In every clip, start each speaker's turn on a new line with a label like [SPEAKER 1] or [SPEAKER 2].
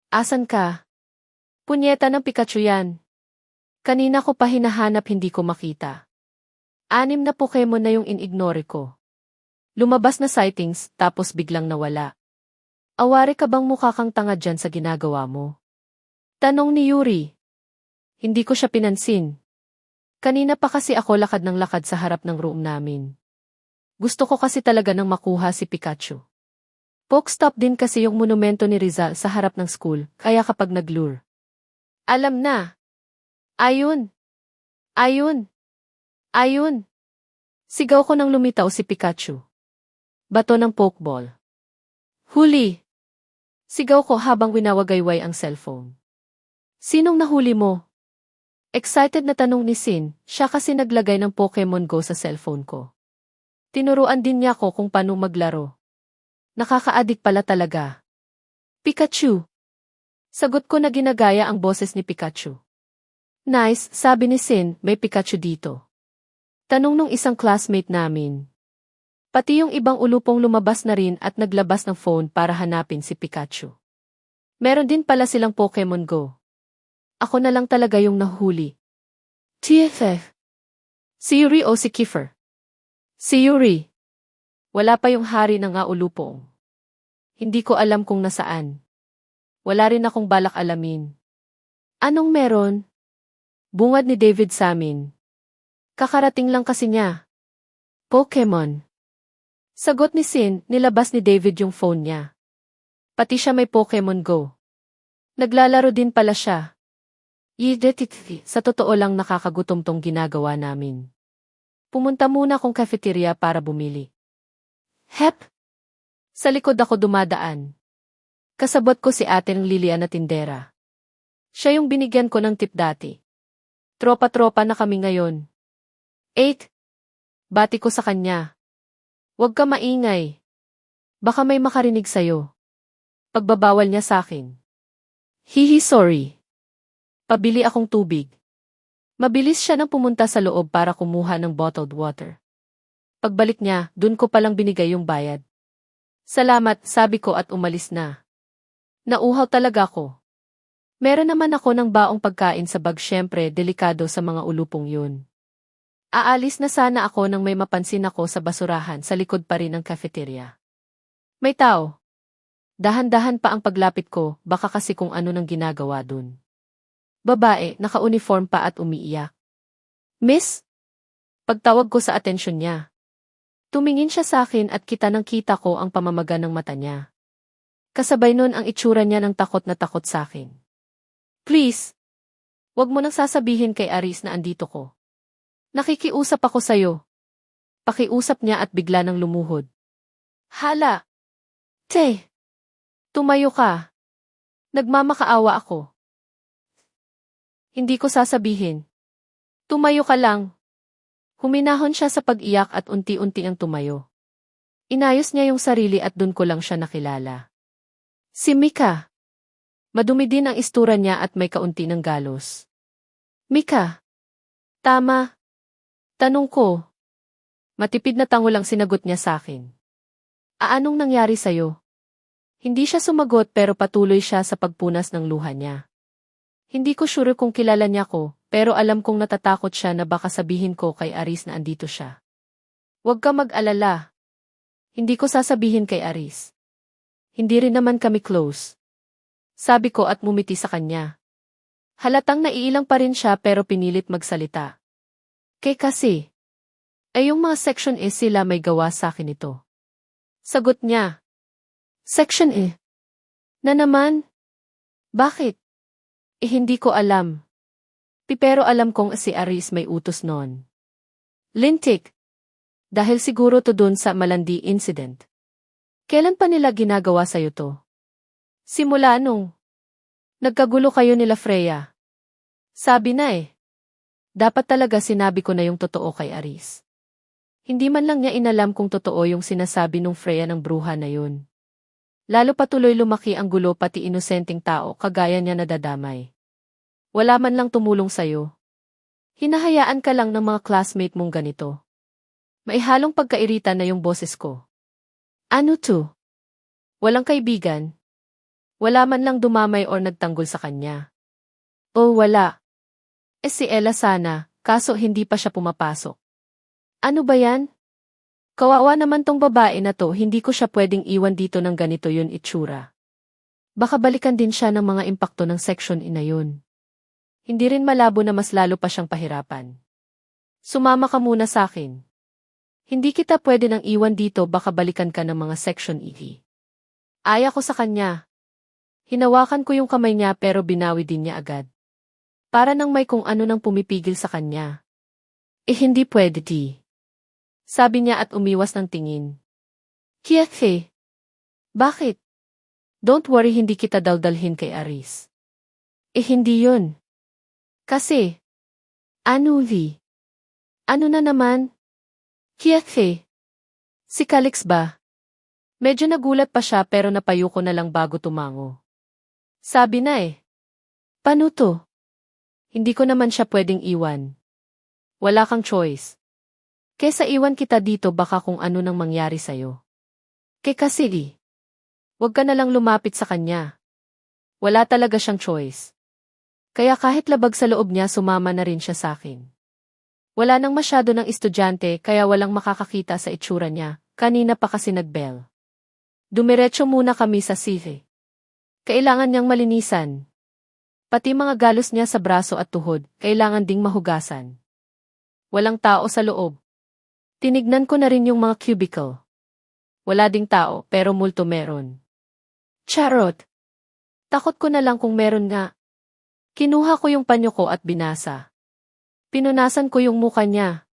[SPEAKER 1] Asan ka? Punyeta ng Pikachu yan. Kanina ko pa hinahanap hindi ko makita. 6 na Pokemon na yung inignore ko. Lumabas na sightings, tapos biglang nawala. Awari ka bang mukha kang tanga dyan sa ginagawa mo? Tanong ni Yuri. Hindi ko siya pinansin. Kanina pa kasi ako lakad ng lakad sa harap ng room namin. Gusto ko kasi talaga nang makuha si Pikachu. Pokestop din kasi yung monumento ni Rizal sa harap ng school, kaya kapag nag-lure. Alam na. Ayun. Ayun. Ayun. Sigaw ko nang lumitaw si Pikachu. Bato ng pokeball. Huli. Sigaw ko habang winawagayway ang cellphone. Sinong nahuli mo? Excited na tanong ni Sin, siya kasi naglagay ng Pokemon Go sa cellphone ko. Tinuruan din niya ako kung paano maglaro. Nakaka-addict pala talaga. Pikachu. Sagot ko na ginagaya ang boses ni Pikachu. Nice, sabi ni Sin, may Pikachu dito. Tanong nung isang classmate namin. Pati yung ibang ulupong lumabas na rin at naglabas ng phone para hanapin si Pikachu. Meron din pala silang Pokemon Go. Ako na lang talaga yung nahuli. TFF. Si Yuri o si Kiefer? Si Yuri. Wala pa yung hari ng ulupong. Hindi ko alam kung nasaan. Wala rin akong balak alamin. Anong meron? Bungad ni David sa amin. Kakarating lang kasi niya. Pokemon. Sagot ni Sin, nilabas ni David yung phone niya. Pati siya may Pokemon Go. Naglalaro din pala siya. Sa totoo lang nakakagutom tong ginagawa namin. Pumunta muna akong cafeteria para bumili. Hep! Sa likod ako dumadaan. Kasabot ko si Ate Lilian na tindera. Siya yung binigyan ko ng tip dati. Tropa-tropa na kami ngayon. 8. Bati ko sa kanya. Huwag ka maingay. Baka may makarinig sayo. Pagbabawal niya sa akin. Hihi sorry. Pabili akong tubig. Mabilis siya nang pumunta sa loob para kumuha ng bottled water. Pagbalik niya, dun ko palang binigay yung bayad. Salamat, sabi ko at umalis na. Nauhaw talaga ko. Meron naman ako ng baong pagkain sa bag, syempre delikado sa mga ulupong yun. Aalis na sana ako nang may mapansin ako sa basurahan sa likod pa rin ng cafeteria. May tao. Dahan-dahan pa ang paglapit ko, baka kasi kung ano nang ginagawa dun. Babae, naka-uniform pa at umiiyak. Miss? Pagtawag ko sa atensyon niya. Tumingin siya sa akin at kita ko ang pamamaga ng mata niya. Kasabay nun ang itsura niya ng takot na takot sa akin. Please. Wag mo nang sasabihin kay Aris na andito ko. Nakikiusap ako sa'yo. Pakiusap niya at bigla nang lumuhod. Hala! Te! Tumayo ka. Nagmamakaawa ako. Hindi ko sasabihin. Tumayo ka lang. Huminahon siya sa pag-iyak at unti-unti ang tumayo. Inayos niya yung sarili at dun ko lang siya nakilala. Si Mika. Madumi din ang istura niya at may kaunti ng galos. Mika. Tama. Tanong ko. Matipid na tango lang sinagot niya sa akin. Anong nangyari sa'yo? Hindi siya sumagot pero patuloy siya sa pagpunas ng luha niya. Hindi ko sure kung kilala niya ko, pero alam kong natatakot siya na baka sabihin ko kay Aris na andito siya. Huwag ka mag-alala. Hindi ko sasabihin kay Aris. Hindi rin naman kami close. Sabi ko at mumiti sa kanya. Halatang naiilang pa rin siya pero pinilit magsalita. Kasi. Ay yung mga Section E sila may gawa sa akin ito. Sagot niya. Section E? Na naman? Bakit? Hindi ko alam. Pero alam kong si Aris may utos noon. Lintik. Dahil siguro to dun sa Malandi incident. Kailan pa nila ginagawa sa'yo to? Simula nung nagkagulo kayo nila Freya. Sabi na Dapat talaga sinabi ko na yung totoo kay Aris. Hindi man lang niya inalam kung totoo yung sinasabi nung Freya ng bruha na yun. Lalo patuloy lumaki ang gulo pati inosenteng tao kagaya niya nadadamay. Wala man lang tumulong sa'yo. Hinahayaan ka lang ng mga classmate mong ganito. May halong pagkairita na yung boses ko. Ano to? Walang kaibigan? Wala man lang dumamay or nagtanggol sa kanya. Oh, wala. Si Ella sana, kaso hindi pa siya pumapasok. Ano ba yan? Kawawa naman tong babae na to, hindi ko siya pwedeng iwan dito ng ganito yun itsura. Baka balikan din siya ng mga impakto ng section ina yun. Hindi rin malabo na mas lalo pa siyang pahirapan. Sumama ka muna sa akin. Hindi kita pwede nang iwan dito, baka balikan ka ng mga section EE. Aya ko sa kanya. Hinawakan ko yung kamay niya pero binawi din niya agad. Para nang may kung ano nang pumipigil sa kanya. Hindi pwede di. Sabi niya at umiwas ng tingin. Kieke. Bakit? Don't worry, hindi kita daldalhin kay Aris. Hindi yun. Kasi. Ano na naman? Kieke. Si Calix ba? Medyo nagulat pa siya pero napayo ko na lang bago tumango. Sabi na Paano to? Hindi ko naman siya pwedeng iwan. Wala kang choice. Kesa iwan kita dito, baka kung ano nang mangyari sa'yo. Kasi wag ka na lang lumapit sa kanya. Wala talaga siyang choice. Kaya kahit labag sa loob niya, sumama na rin siya sa akin. Wala nang masyado ng estudyante kaya walang makakakita sa itsura niya, kanina pa kasi nagbell. Dumiretso muna kami sa CV. Kailangan niyang malinisan. Pati mga galos niya sa braso at tuhod, kailangan ding mahugasan. Walang tao sa loob. Tinignan ko na rin yung mga cubicle. Wala ding tao, pero multo meron. Charot! Takot ko na lang kung meron nga. Kinuha ko yung panyo ko at binasa. Pinunasan ko yung muka niya.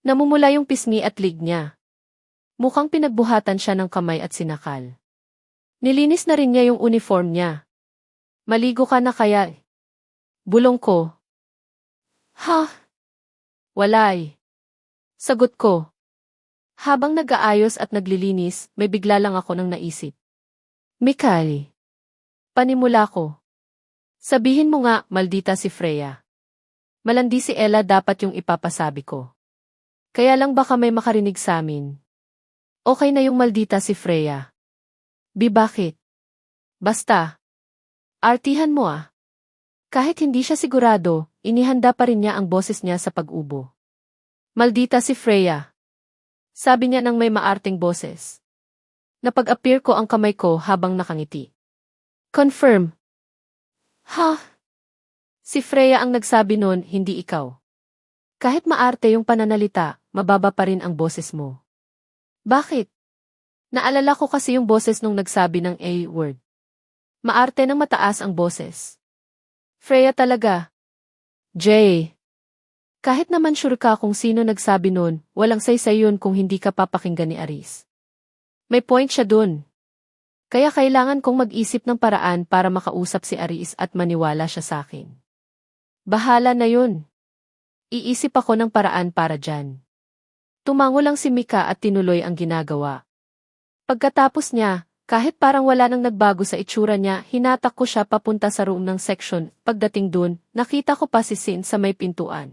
[SPEAKER 1] Namumula yung pisngi at lig niya. Mukhang pinagbuhatan siya ng kamay at sinakal. Nilinis na rin niya yung uniform niya. Maligo ka na kaya? Bulong ko. Ha? Wala Sagot ko. Habang nag-aayos at naglilinis, may bigla lang ako nang naisip. Mikali. Panimula ko. Sabihin mo nga, maldita si Freya. Malandi si Ella, dapat yung ipapasabi ko. Kaya lang baka may makarinig sa amin. Okay na yung maldita si Freya. Bakit? Basta. Artihan mo Kahit hindi siya sigurado, inihanda pa rin niya ang boses niya sa pag-ubo. Maldita si Freya. Sabi niya nang may maarting boses. Napag-appear ko ang kamay ko habang nakangiti. Confirm. Ha? Si Freya ang nagsabi nun, hindi ikaw. Kahit maarte yung pananalita, mababa pa rin ang boses mo. Bakit? Naalala ko kasi yung boses nung nagsabi ng A-word. Maarte ng mataas ang boses. Freya talaga. Jay. Kahit naman sure ka kung sino nagsabi nun, walang saysay yun kung hindi ka papakinggan ni Aris. May point siya dun. Kaya kailangan kong mag-isip ng paraan para makausap si Aris at maniwala siya sa akin. Bahala na yun. Iisip ako ng paraan para dyan. Tumango lang si Mika at tinuloy ang ginagawa. Pagkatapos niya, kahit parang wala nang nagbago sa itsura niya, hinatak ko siya papunta sa room ng section. Pagdating dun, nakita ko pa si Sin sa may pintuan.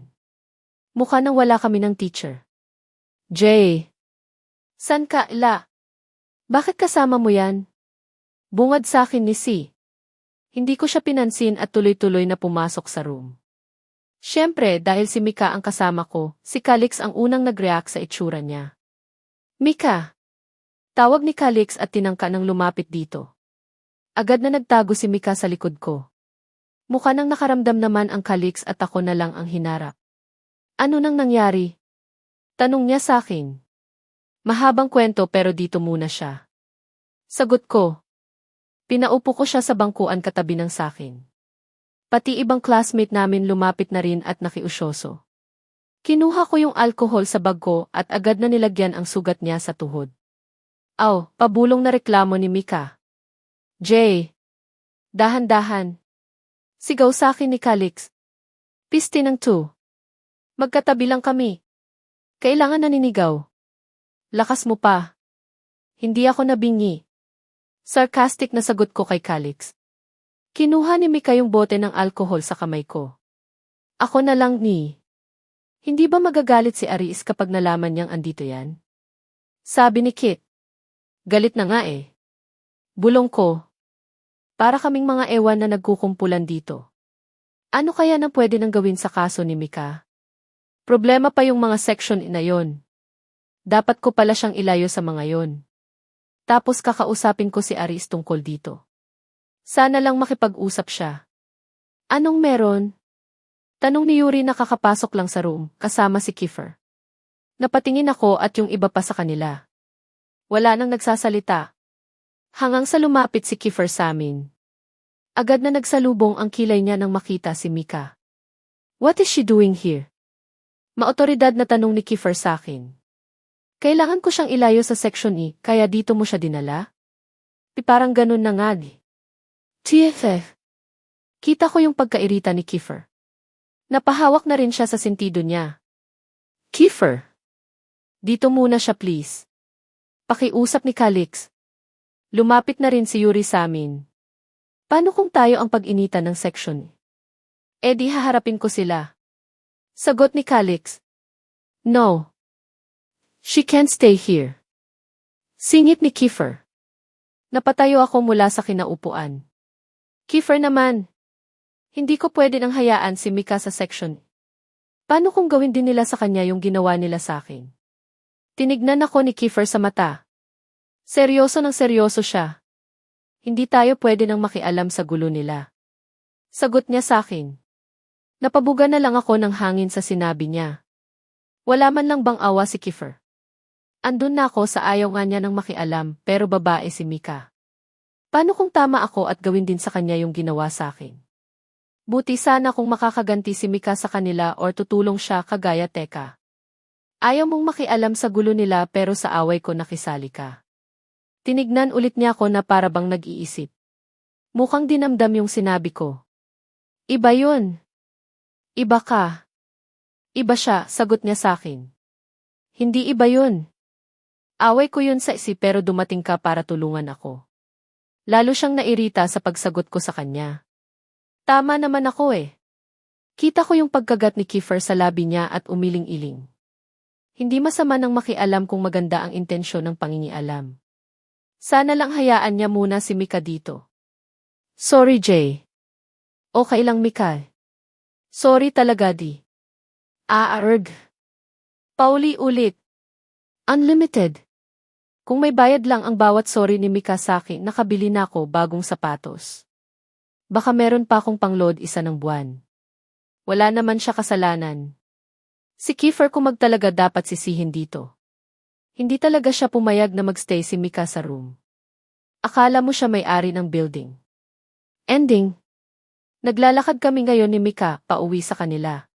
[SPEAKER 1] Mukha nang wala kami ng teacher. Jay. San ka, La? Bakit kasama mo yan? Bungad sa akin ni Si. Hindi ko siya pinansin at tuloy-tuloy na pumasok sa room. Siyempre, dahil si Mika ang kasama ko, si Calix ang unang nag-react sa itsura niya. Mika! Tawag ni Calix at tinangka ng lumapit dito. Agad na nagtago si Mika sa likod ko. Mukha nang nakaramdam naman ang Calix at ako na lang ang hinarap. Ano nang nangyari? Tanong niya sa akin. Mahabang kwento pero dito muna siya. Sagot ko. Pinaupo ko siya sa bangkuan katabi ng sakin. Pati ibang classmate namin lumapit na rin at nakiusyoso. Kinuha ko yung alcohol sa bag ko at agad na nilagyan ang sugat niya sa tuhod. Aw, pabulong na reklamo ni Mika. Jay. Dahan-dahan. Sigaw sa akin ni Calix. Piste ng 2. Magkatabi lang kami. Kailangan naninigaw. Lakas mo pa. Hindi ako nabingi. Sarcastic na sagot ko kay Calix. Kinuha ni Mika yung bote ng alcohol sa kamay ko. Ako na lang ni. Hindi ba magagalit si Aris kapag nalaman niyang andito yan? Sabi ni Kit. Galit na nga Bulong ko. Para kaming mga ewan na nagkukumpulan dito. Ano kaya nang pwede nang gawin sa kaso ni Mika? Problema pa yung mga section na yon. Dapat ko pala siyang ilayo sa mga yon. Tapos kakausapin ko si Aris tungkol dito. Sana lang makipag-usap siya. Anong meron? Tanong ni Yuri na kakapasok lang sa room, kasama si Kiefer. Napatingin ako at yung iba pa sa kanila. Wala nang nagsasalita. Hanggang sa lumapit si Kiefer sa amin. Agad na nagsalubong ang kilay niya nang makita si Mika. What is she doing here? Maotoridad na tanong ni Kiefer sa akin. Kailangan ko siyang ilayo sa section E, kaya dito mo siya dinala? Parang ganun na nga di. TFF. Kita ko yung pagkairita ni Kiefer. Napahawak na rin siya sa sentido niya. Kiefer. Dito muna siya please. Pakiusap ni Calix. Lumapit na rin si Yuri sa amin. Paano kung tayo ang pag-initan ng section? Di haharapin ko sila. Sagot ni Calix. No. She can't stay here. Singit ni Kiefer. Napatayo ako mula sa kinaupuan. Kiefer naman. Hindi ko pwede nang hayaan si Mika sa section. Paano kung gawin din nila sa kanya yung ginawa nila sa akin? Tinignan ako ni Kiefer sa mata. Seryoso ng seryoso siya. Hindi tayo pwede nang makialam sa gulo nila. Sagot niya sa akin. Napabuga na lang ako ng hangin sa sinabi niya. Wala man lang bang awa si Kiefer. Andun na ako sa ayaw nga niya nang makialam pero babae si Mika. Paano kung tama ako at gawin din sa kanya yung ginawa sa akin? Buti sana kung makakaganti si Mika sa kanila or tutulong siya kagaya Teka. Ayaw mong makialam sa gulo nila pero sa away ko nakisali ka. Tinignan ulit niya ako na para bang nag-iisip. Mukhang dinamdam yung sinabi ko. Iba yun. Iba ka. Iba siya, sagot niya sa akin. Hindi iba yun. Away ko yun sa isip pero dumating ka para tulungan ako. Lalo siyang nairita sa pagsagot ko sa kanya. Tama naman ako eh. Kita ko yung pagkagat ni Kiefer sa labi niya at umiling-iling. Hindi masama nang makialam kung maganda ang intensyon ng pangingialam. Sana lang hayaan niya muna si Mika dito. Sorry Jay. Okay lang Mika. Sorry talaga di. Erg. Pauli ulit. Unlimited. Kung may bayad lang ang bawat sorry ni Mika sa akin, nakabili na ako bagong sapatos. Baka meron pa akong pangload isa ng buwan. Wala naman siya kasalanan. Si Kiefer kung magtalaga dapat sisihin dito. Hindi talaga siya pumayag na magstay si Mika sa room. Akala mo siya may-ari ng building. Ending. Naglalakad kami ngayon ni Mika pauwi sa kanila.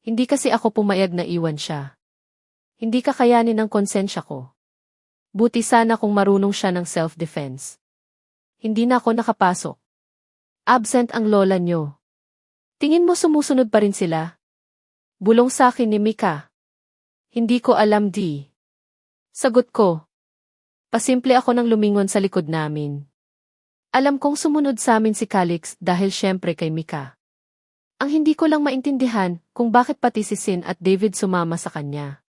[SPEAKER 1] Hindi kasi ako pumayag na iwan siya. Hindi kakayanin ng konsensya ko. Buti sana kung marunong siya ng self-defense. Hindi na ako nakapasok. Absent ang lola nyo. Tingin mo sumusunod pa rin sila? Bulong sa akin ni Mika. Hindi ko alam di. Sagot ko. Pasimple ako nang lumingon sa likod namin. Alam kong sumunod sa amin si Calix dahil syempre kay Mika. Ang hindi ko lang maintindihan kung bakit pati si Sin at David sumama sa kanya.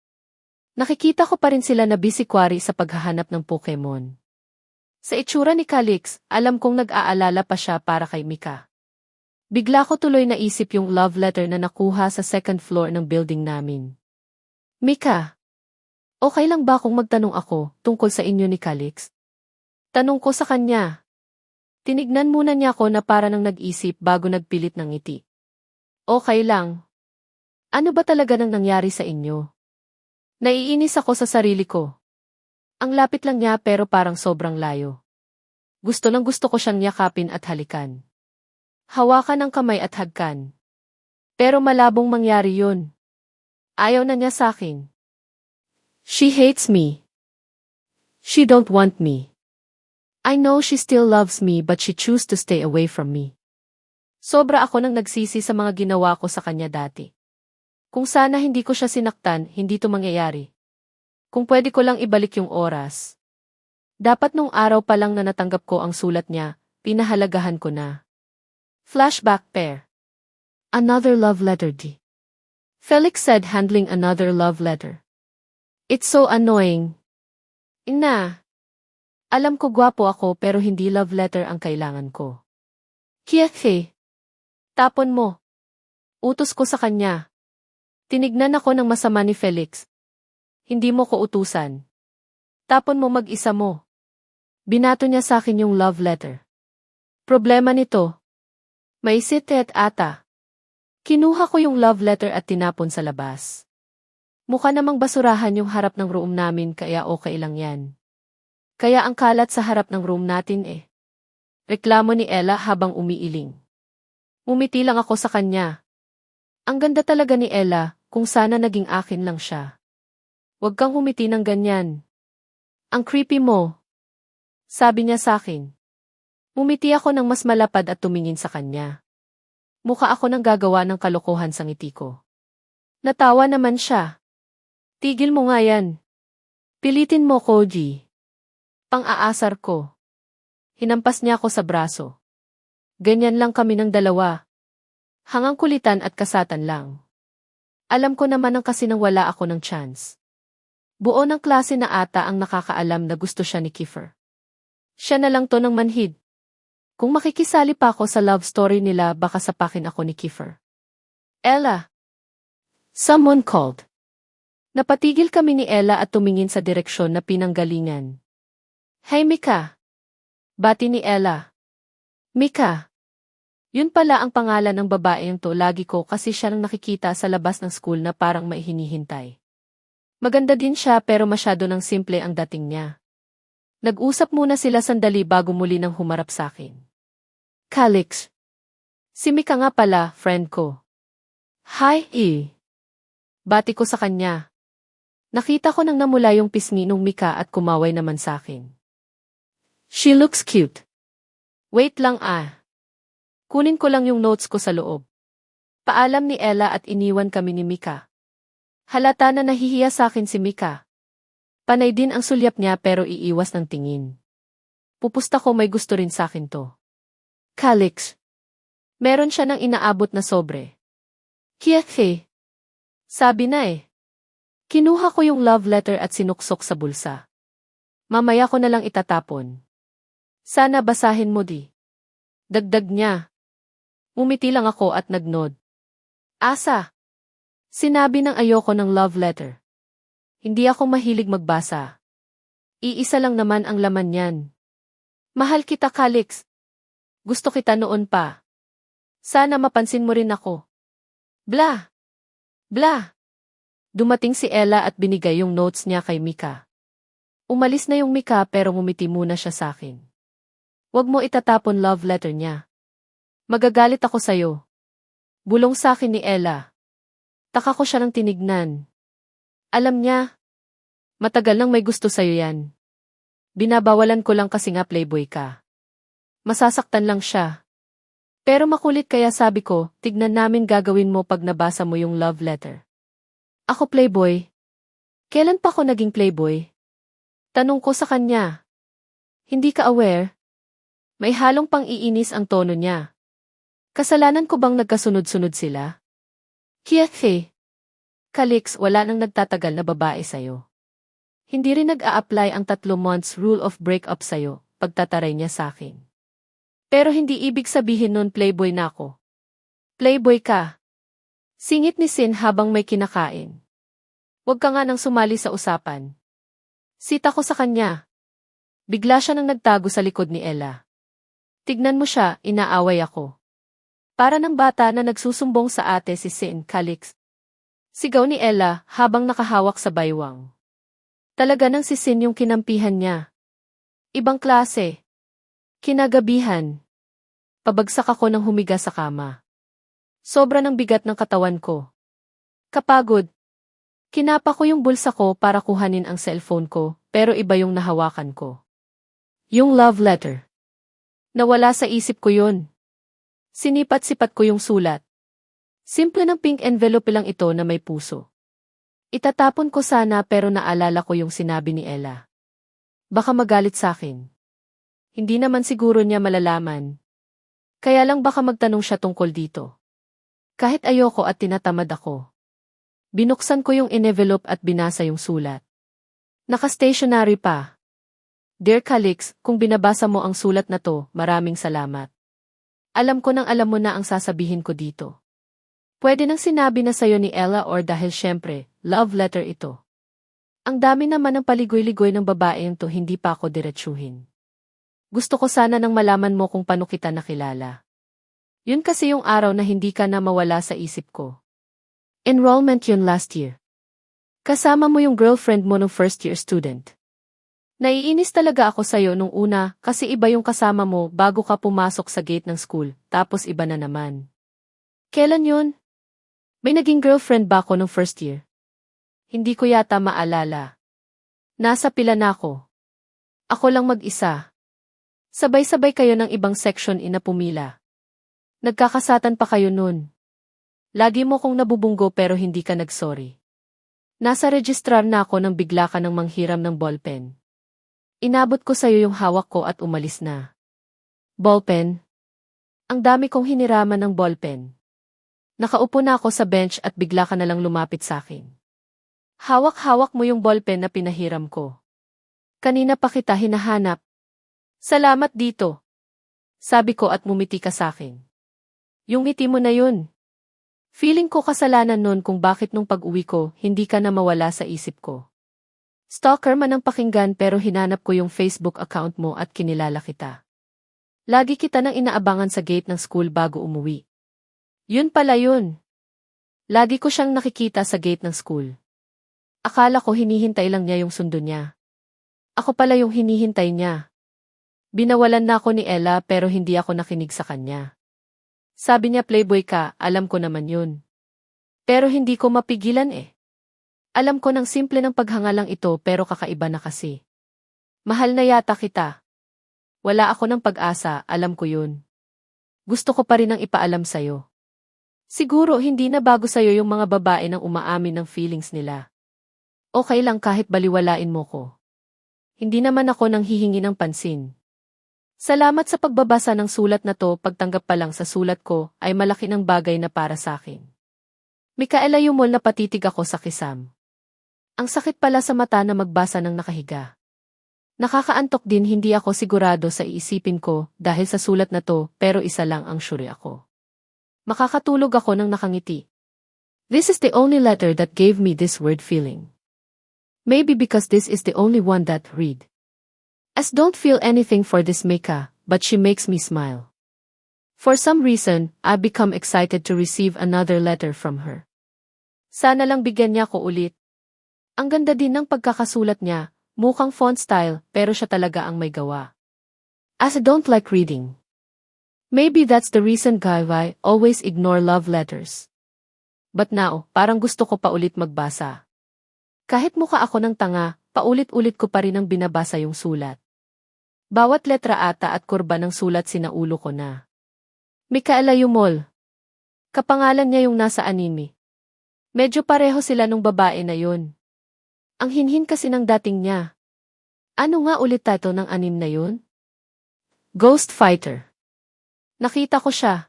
[SPEAKER 1] Nakikita ko pa rin sila na busy quarry sa paghahanap ng Pokemon. Sa itsura ni Calix, alam kong nag-aalala pa siya para kay Mika. Bigla ko tuloy naisip yung love letter na nakuha sa second floor ng building namin. Mika, okay lang ba kung magtanong ako tungkol sa inyo ni Calix? Tanong ko sa kanya. Tinignan muna niya ako na para nang nag-isip bago nagpilit ng ngiti. Okay lang. Ano ba talaga nang nangyari sa inyo? Naiinis ako sa sarili ko. Ang lapit lang niya pero parang sobrang layo. Gusto ko siyang yakapin at halikan. Hawakan ang kamay at hagkan. Pero malabong mangyari yun. Ayaw na niya sa akin. She hates me. She don't want me. I know she still loves me but she choose to stay away from me. Sobra ako nang nagsisi sa mga ginawa ko sa kanya dati. Kung sana hindi ko siya sinaktan, hindi to mangyayari. Kung pwede ko lang ibalik yung oras. Dapat nung araw pa lang na natanggap ko ang sulat niya, pinahalagahan ko na. Flashback pair. Another love letter D. Felix said handling another love letter. It's so annoying. Ina. Alam ko gwapo ako pero hindi love letter ang kailangan ko. Kiefe. Tapon mo. Utos ko sa kanya. Tinignan ako ng masama ni Felix. Hindi mo ko utusan. Tapon mo mag-isa mo. Binato niya sa akin yung love letter. Problema nito. May sitet ata. Kinuha ko yung love letter at tinapon sa labas. Mukha namang basurahan yung harap ng room namin kaya okay lang yan. Kaya ang kalat sa harap ng room natin eh. Reklamo ni Ella habang umiiling. Umiti lang ako sa kanya. Ang ganda talaga ni Ella, kung sana naging akin lang siya. Huwag kang humiti ng ganyan. Ang creepy mo. Sabi niya sa akin. Umiti ako ng mas malapad at tumingin sa kanya. Mukha ako nang gagawa ng kalokohan sa ngiti ko. Natawa naman siya. Tigil mo nga yan. Pilitin mo, Koji. Pang-aasar ko. Hinampas niya ako sa braso. Ganyan lang kami ng dalawa. Hangang kulitan at kasatan lang. Alam ko naman ang kasi nang wala ako ng chance. Buo ng klase na ata ang nakakaalam na gusto siya ni Kiefer. Siya na lang to ng manhid. Kung makikisali pa ako sa love story nila baka sapakin ako ni Kiefer. Ella. Someone called. Napatigil kami ni Ella at tumingin sa direksyon na pinanggalingan. Hey Mika. Bati ni Ella. Mika. Yun pala ang pangalan ng babaeng to lagi ko kasi siya nang nakikita sa labas ng school na parang may hinihintay. Maganda din siya pero masyado ng simple ang dating niya. Nag-usap muna sila sandali bago muli nang humarap sa akin. Calix. Si Mika nga pala, friend ko. Hi, Bati ko sa kanya. Nakita ko nang namula yung pisngi nung Mika at kumaway naman sa akin. She looks cute. Wait lang Kunin ko lang yung notes ko sa loob. Paalam ni Ella at iniwan kami ni Mika. Halata na nahihiya sa akin si Mika. Panay din ang sulyap niya pero iiwas ng tingin. Pupusta ko may gusto rin sa akin to. Calix. Meron siya ng inaabot na sobre. Kiefe. Sabi na Kinuha ko yung love letter at sinuksok sa bulsa. Mamaya ko na lang itatapon. Sana basahin mo di. Dagdag niya. Umiti lang ako at nagnod. Asa. Sinabi ng ayoko ng love letter. Hindi ako mahilig magbasa. Iisa lang naman ang laman niyan. Mahal kita, Calix. Gusto kita noon pa. Sana mapansin mo rin ako. Blah. Blah. Dumating si Ella at binigay yung notes niya kay Mika. Umalis na yung Mika pero ngumiti muna siya sa akin. Huwag mo itatapon love letter niya. Magagalit ako sa'yo. Bulong sa akin ni Ella. Taka ko siya ng tinignan. Alam niya. Matagal nang may gusto sa'yo yan. Binabawalan ko lang kasi nga playboy ka. Masasaktan lang siya. Pero makulit kaya sabi ko, tignan namin gagawin mo pag nabasa mo yung love letter. Ako playboy? Kailan pa ako naging playboy? Tanong ko sa kanya. Hindi ka aware? May halong pang-iinis ang tono niya. Kasalanan ko bang nagkasunod-sunod sila? Kiefe. Calix, wala nang nagtatagal na babae sa'yo. Hindi rin nag-a-apply ang 3 months rule of breakup sa'yo, pagtataray niya sa akin. Pero hindi ibig sabihin nun playboy na ako. Playboy ka. Singit ni Sin habang may kinakain. Huwag ka nga nang sumali sa usapan. Sita ko sa kanya. Bigla siya nang nagtago sa likod ni Ella. Tignan mo siya, inaaway ako. Para ng bata na nagsusumbong sa ate si Sin, Calix. Sigaw ni Ella habang nakahawak sa baywang. Talaga nang si Sin yung kinampihan niya. Ibang klase. Kinagabihan. Pabagsak ako nang humiga sa kama. Sobra ng bigat ng katawan ko. Kapagod. Kinapa ko yung bulsa ko para kuhanin ang cellphone ko, pero iba yung nahawakan ko. Yung love letter. Nawala sa isip ko yun. Sinipat-sipat ko yung sulat. Simple ng pink envelope lang ito na may puso. Itatapon ko sana pero naalala ko yung sinabi ni Ella. Baka magalit sa akin. Hindi naman siguro niya malalaman. Kaya lang baka magtanong siya tungkol dito. Kahit ayoko at tinatamad ako. Binuksan ko yung envelope at binasa yung sulat. Naka-stationary pa. Dear Calix, kung binabasa mo ang sulat na to, maraming salamat. Alam ko nang alam mo na ang sasabihin ko dito. Pwede nang sinabi na sa'yo ni Ella or dahil syempre, love letter ito. Ang dami naman ng paligoy-ligoy ng babaeng to, hindi pa ako diretsuhin. Gusto ko sana nang malaman mo kung paano kita nakilala. Yun kasi yung araw na hindi ka na mawala sa isip ko. Enrollment yun last year. Kasama mo yung girlfriend mo nung first year student. Naiinis talaga ako sa'yo nung una kasi iba yung kasama mo bago ka pumasok sa gate ng school, tapos iba na naman. Kailan yun? May naging girlfriend ba ako nung first year? Hindi ko yata maalala. Nasa pila na ako. Ako lang mag-isa. Sabay-sabay kayo ng ibang section na pumila. Nagkakasatan pa kayo nun. Lagi mo kong nabubunggo pero hindi ka nag-sorry. Nasa registrar na ako nang bigla ka ng manghiram ng ballpen. Inabot ko sa'yo yung hawak ko at umalis na. Ballpen? Ang dami kong hiniraman ng ballpen. Nakaupo na ako sa bench at bigla ka nalang lumapit sa akin. Hawak-hawak mo yung ballpen na pinahiram ko. Kanina pa kita hinahanap. Salamat dito. Sabi ko at mumiti ka sa akin. Yung ngiti mo na yun. Feeling ko kasalanan nun kung bakit nung pag-uwi ko, hindi ka na mawala sa isip ko. Stalker man ang pakinggan pero hinanap ko yung Facebook account mo at kinilala kita. Lagi kita nang inaabangan sa gate ng school bago umuwi. Yun pala yun. Lagi ko siyang nakikita sa gate ng school. Akala ko hinihintay lang niya yung sundo niya. Ako pala yung hinihintay niya. Binawalan na ako ni Ella pero hindi ako nakinig sa kanya. Sabi niya playboy ka, alam ko naman yun. Pero hindi ko mapigilan eh. Alam ko ng simple ng paghanga lang ito pero kakaiba na kasi. Mahal na yata kita. Wala ako ng pag-asa, alam ko yun. Gusto ko pa rin ang ipaalam sa'yo. Siguro hindi na bago sa'yo yung mga babae nang umaamin ng feelings nila. Okay lang kahit baliwalain mo ko. Hindi naman ako nang hihingi ng pansin. Salamat sa pagbabasa ng sulat na to, pagtanggap pa lang sa sulat ko ay malaki ng bagay na para sa akin. Mikaela Yumol, na patitig ako sa kisam. Ang sakit pala sa mata na magbasa ng nakahiga. Nakakaantok din, hindi ako sigurado sa iisipin ko dahil sa sulat na to pero isa lang ang sure ako. Makakatulog ako nang nakangiti. This is the only letter that gave me this weird feeling. Maybe because this is the only one that read. As don't feel anything for this Mika, but she makes me smile. For some reason, I become excited to receive another letter from her. Sana lang bigyan niya ko ulit. Ang ganda din ng pagkakasulat niya, mukhang font style, pero siya talaga ang may gawa. As I don't like reading. Maybe that's the reason why I always ignore love letters. But now, parang gusto ko pa ulit magbasa. Kahit mukha ako ng tanga, paulit-ulit ko pa rin ang binabasa yung sulat. Bawat letra ata at kurba ng sulat sinaulo ko na. Mikaela Yumol. Kapangalan niya yung nasa anime. Medyo pareho sila nung babae na yun. Ang hinhin kasi ng dating niya. Ano nga ulit title ng anime na yun? Ghost Fighter. Nakita ko siya.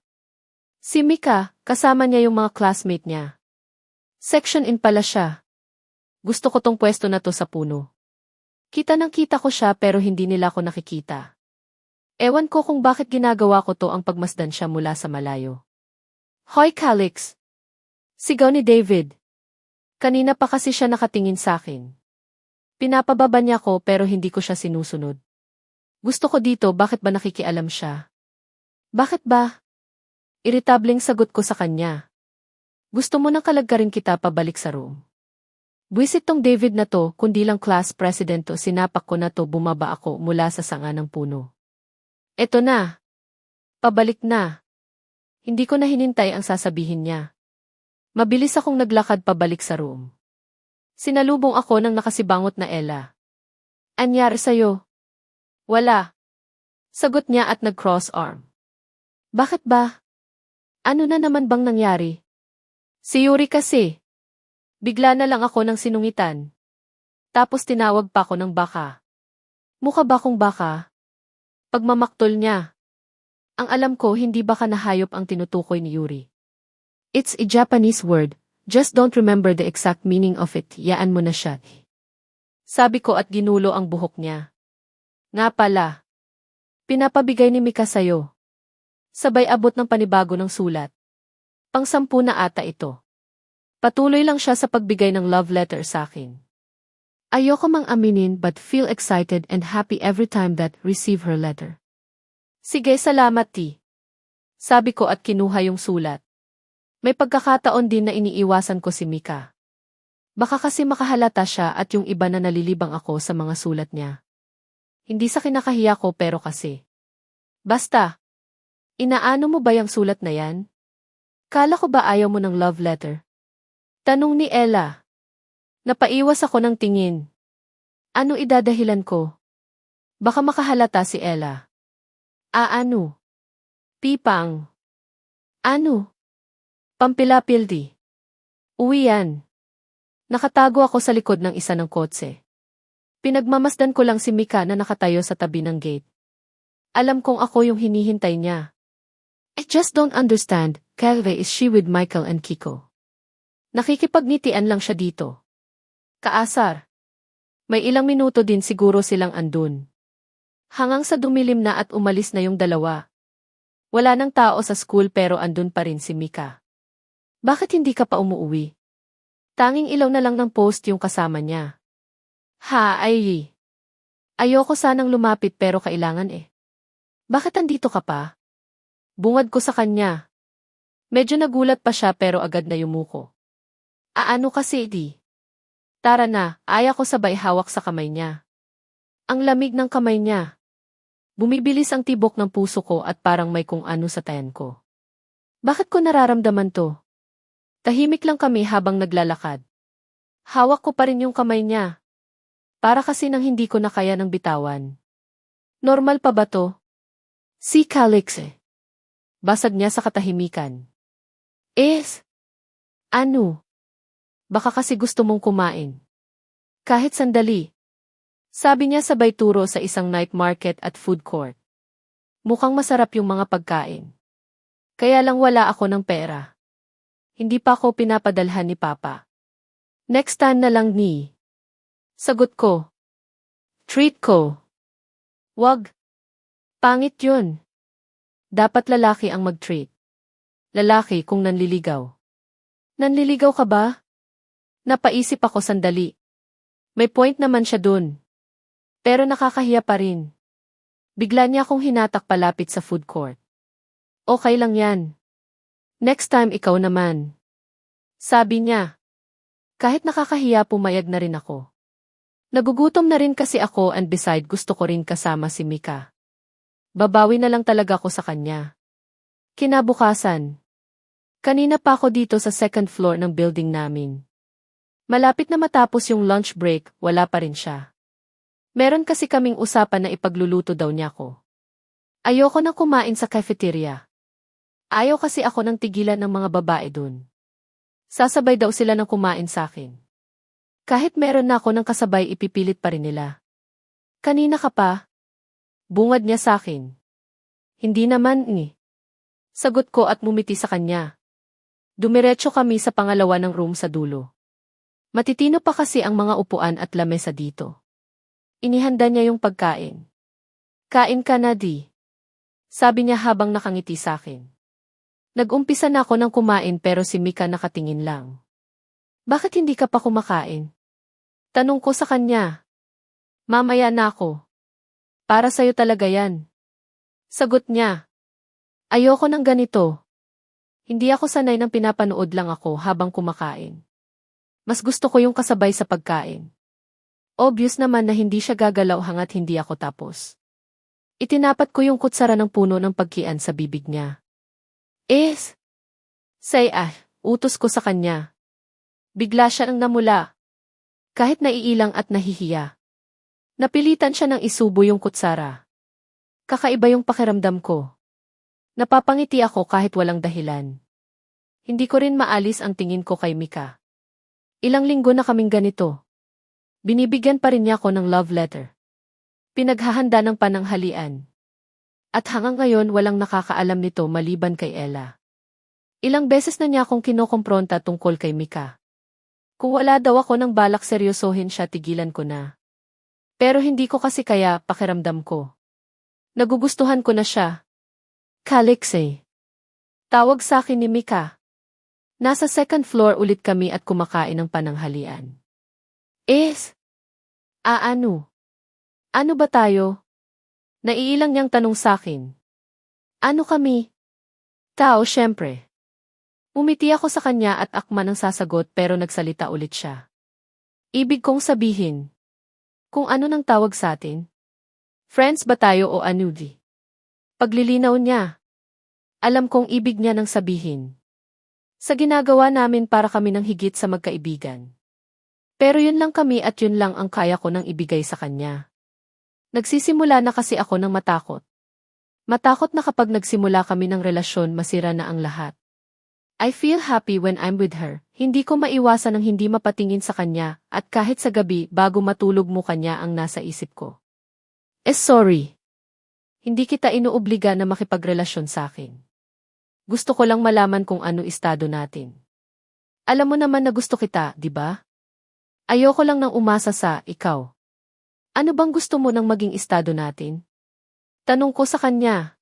[SPEAKER 1] Si Mika, kasama niya yung mga classmate niya. Section in pala siya. Gusto ko tong pwesto na to sa puno. Kita ko siya pero hindi nila ako nakikita. Ewan ko kung bakit ginagawa ko to ang pagmasdan siya mula sa malayo. Hoy Calix! Sigaw ni David. Kanina pa kasi siya nakatingin sa akin. Pinapababa niya ko pero hindi ko siya sinusunod. Gusto ko dito, bakit ba nakikialam siya? Bakit ba? Iritableng sagot ko sa kanya. Gusto mo nang kalagkarin kita pabalik sa room. Buwisit tong David na to, kundi lang class president to, sinapak ko na to, bumaba ako mula sa sanga ng puno. Eto na. Pabalik na. Hindi ko na hinintay ang sasabihin niya. Mabilis akong naglakad pabalik sa room. Sinalubong ako ng nakasibangot na Ella. Anyari sa'yo? Wala. Sagot niya at nag-cross arm. Bakit ba? Ano na naman bang nangyari? Si Yuri kasi. Bigla na lang ako ng sinungitan. Tapos tinawag pa ako ng baka. Mukha ba akong baka? Pagmamaktol niya. Ang alam ko, hindi baka na hayop ang tinutukoy ni Yuri. It's a Japanese word, just don't remember the exact meaning of it, yaan mo na siya. Sabi ko at ginulo ang buhok niya. Nga pala, pinapabigay ni Mika sa'yo. Sabay abot ng panibago ng sulat. Pang-10 na ata ito. Patuloy lang siya sa pagbigay ng love letter sa akin. Ayoko mang aminin but feel excited and happy every time that receive her letter. Sige, salamat T. Sabi ko at kinuha yung sulat. May pagkakataon din na iniiwasan ko si Mika. Baka kasi makahalata siya at yung iba na nalilibang ako sa mga sulat niya. Hindi sa kinakahiya ko pero kasi. Basta. Inaano mo ba yung sulat na yan? Kala ko ba ayaw mo ng love letter? Tanong ni Ella. Napaiwas ako ng tingin. Ano idadahilan ko? Baka makahalata si Ella. Ano? Pipang. Ano? Pampilapildi. Uwi yan. Nakatago ako sa likod ng isa ng kotse. Pinagmamasdan ko lang si Mika na nakatayo sa tabi ng gate. Alam kong ako yung hinihintay niya. I just don't understand, Kelve is she with Michael and Kiko? Nakikipagnitian lang siya dito. Kaasar. May ilang minuto din siguro silang andun. Hanggang sa dumilim na at umalis na yung dalawa. Wala nang tao sa school pero andun pa rin si Mika. Bakit hindi ka pa umuwi? Tanging ilaw na lang ng post yung kasama niya. Ayoko sanang lumapit pero kailangan eh. Bakit andito ka pa? Bungad ko sa kanya. Medyo nagulat pa siya pero agad na yumuko. Ano kasi di? Tara na, aya ko sabay hawak sa kamay niya. Ang lamig ng kamay niya. Bumibilis ang tibok ng puso ko at parang may kung ano sa tayan ko. Bakit ko nararamdaman to? Tahimik lang kami habang naglalakad. Hawak ko pa rin yung kamay niya. Para kasi nang hindi ko na kaya ng bitawan. Normal pa ba to? Si Calix eh. Basag niya sa katahimikan. Ano? Baka kasi gusto mong kumain. Kahit sandali. Sabi niya sabay turo sa isang night market at food court. Mukhang masarap yung mga pagkain. Kaya lang wala ako ng pera. Hindi pa ako pinapadalhan ni Papa. Next time na lang ni. Sagot ko. Treat ko. Wag. Pangit yun. Dapat lalaki ang mag-treat. Lalaki kung nanliligaw. Nanliligaw ka ba? Napaisip ako sandali. May point naman siya dun. Pero nakakahiya pa rin. Bigla niya akong hinatak palapit sa food court. Okay lang yan. Next time ikaw naman. Sabi niya. Kahit nakakahiya pumayag na rin ako. Nagugutom na rin kasi ako and beside gusto ko rin kasama si Mika. Babawi na lang talaga ako sa kanya. Kinabukasan. Kanina pa ako dito sa second floor ng building namin. Malapit na matapos yung lunch break, wala pa rin siya. Meron kasi kaming usapan na ipagluluto daw niya ko. Ayoko nang kumain sa cafeteria. Ayaw kasi ako ng tigilan ng mga babae dun. Sasabay daw sila ng kumain sa akin. Kahit meron na ako ng kasabay ipipilit pa rin nila. Kanina ka pa? Bungad niya sa akin. Hindi naman ni. Sagot ko at mumiti sa kanya. Dumiretso kami sa pangalawa ng room sa dulo. Matitino pa kasi ang mga upuan at lamesa dito. Inihanda niya yung pagkain. Kain ka na di. Sabi niya habang nakangiti sa akin. Nag-umpisa na ako ng kumain pero si Mika nakatingin lang. Bakit hindi ka pa kumakain? Tanong ko sa kanya. Mamaya na ako. Para sa'yo talaga yan. Sagot niya. Ayoko ng ganito. Hindi ako sanay ng pinapanood lang ako habang kumakain. Mas gusto ko yung kasabay sa pagkain. Obvious naman na hindi siya gagalaw hangat hindi ako tapos. Itinapat ko yung kutsara ng puno ng pagkian sa bibig niya. Utos ko sa kanya. Bigla siya ang namula. Kahit naiilang at nahihiya. Napilitan siya ng isubo yung kutsara. Kakaiba yung pakiramdam ko. Napapangiti ako kahit walang dahilan. Hindi ko rin maalis ang tingin ko kay Mika. Ilang linggo na kaming ganito. Binibigyan pa rin niya ako ng love letter. Pinaghahanda ng pananghalian. At hanggang ngayon walang nakakaalam nito maliban kay Ella. Ilang beses na niya akong kinokompronta tungkol kay Mika. Kung wala daw ako ng balak seryosohin siya tigilan ko na. Pero hindi ko kasi kaya pakiramdam ko. Nagugustuhan ko na siya. Calixte. Tawag sa akin ni Mika. Nasa second floor ulit kami at kumakain ng pananghalian. Ano? Ano ba tayo? Naiilang niyang tanong sa akin. Ano kami? Tao, syempre. Umiti ako sa kanya at akma ng sasagot pero nagsalita ulit siya. Ibig kong sabihin. Kung ano nang tawag sa atin? Friends ba tayo o ano di? Paglilinaw niya. Alam kong ibig niya nang sabihin. Sa ginagawa namin para kami ng higit sa magkaibigan. Pero yun lang kami at yun lang ang kaya ko nang ibigay sa kanya. Nagsisimula na kasi ako ng matakot. Matakot na kapag nagsimula kami ng relasyon masira na ang lahat. I feel happy when I'm with her. Hindi ko maiwasan ng hindi mapatingin sa kanya at kahit sa gabi bago matulog mo kanya ang nasa isip ko. Sorry. Hindi kita inuobliga na makipagrelasyon sa akin. Gusto ko lang malaman kung ano estado natin. Alam mo naman na gusto kita, di ba? Ayoko lang nang umasa sa ikaw. Ano bang gusto mo nang maging estado natin? Tanong ko sa kanya.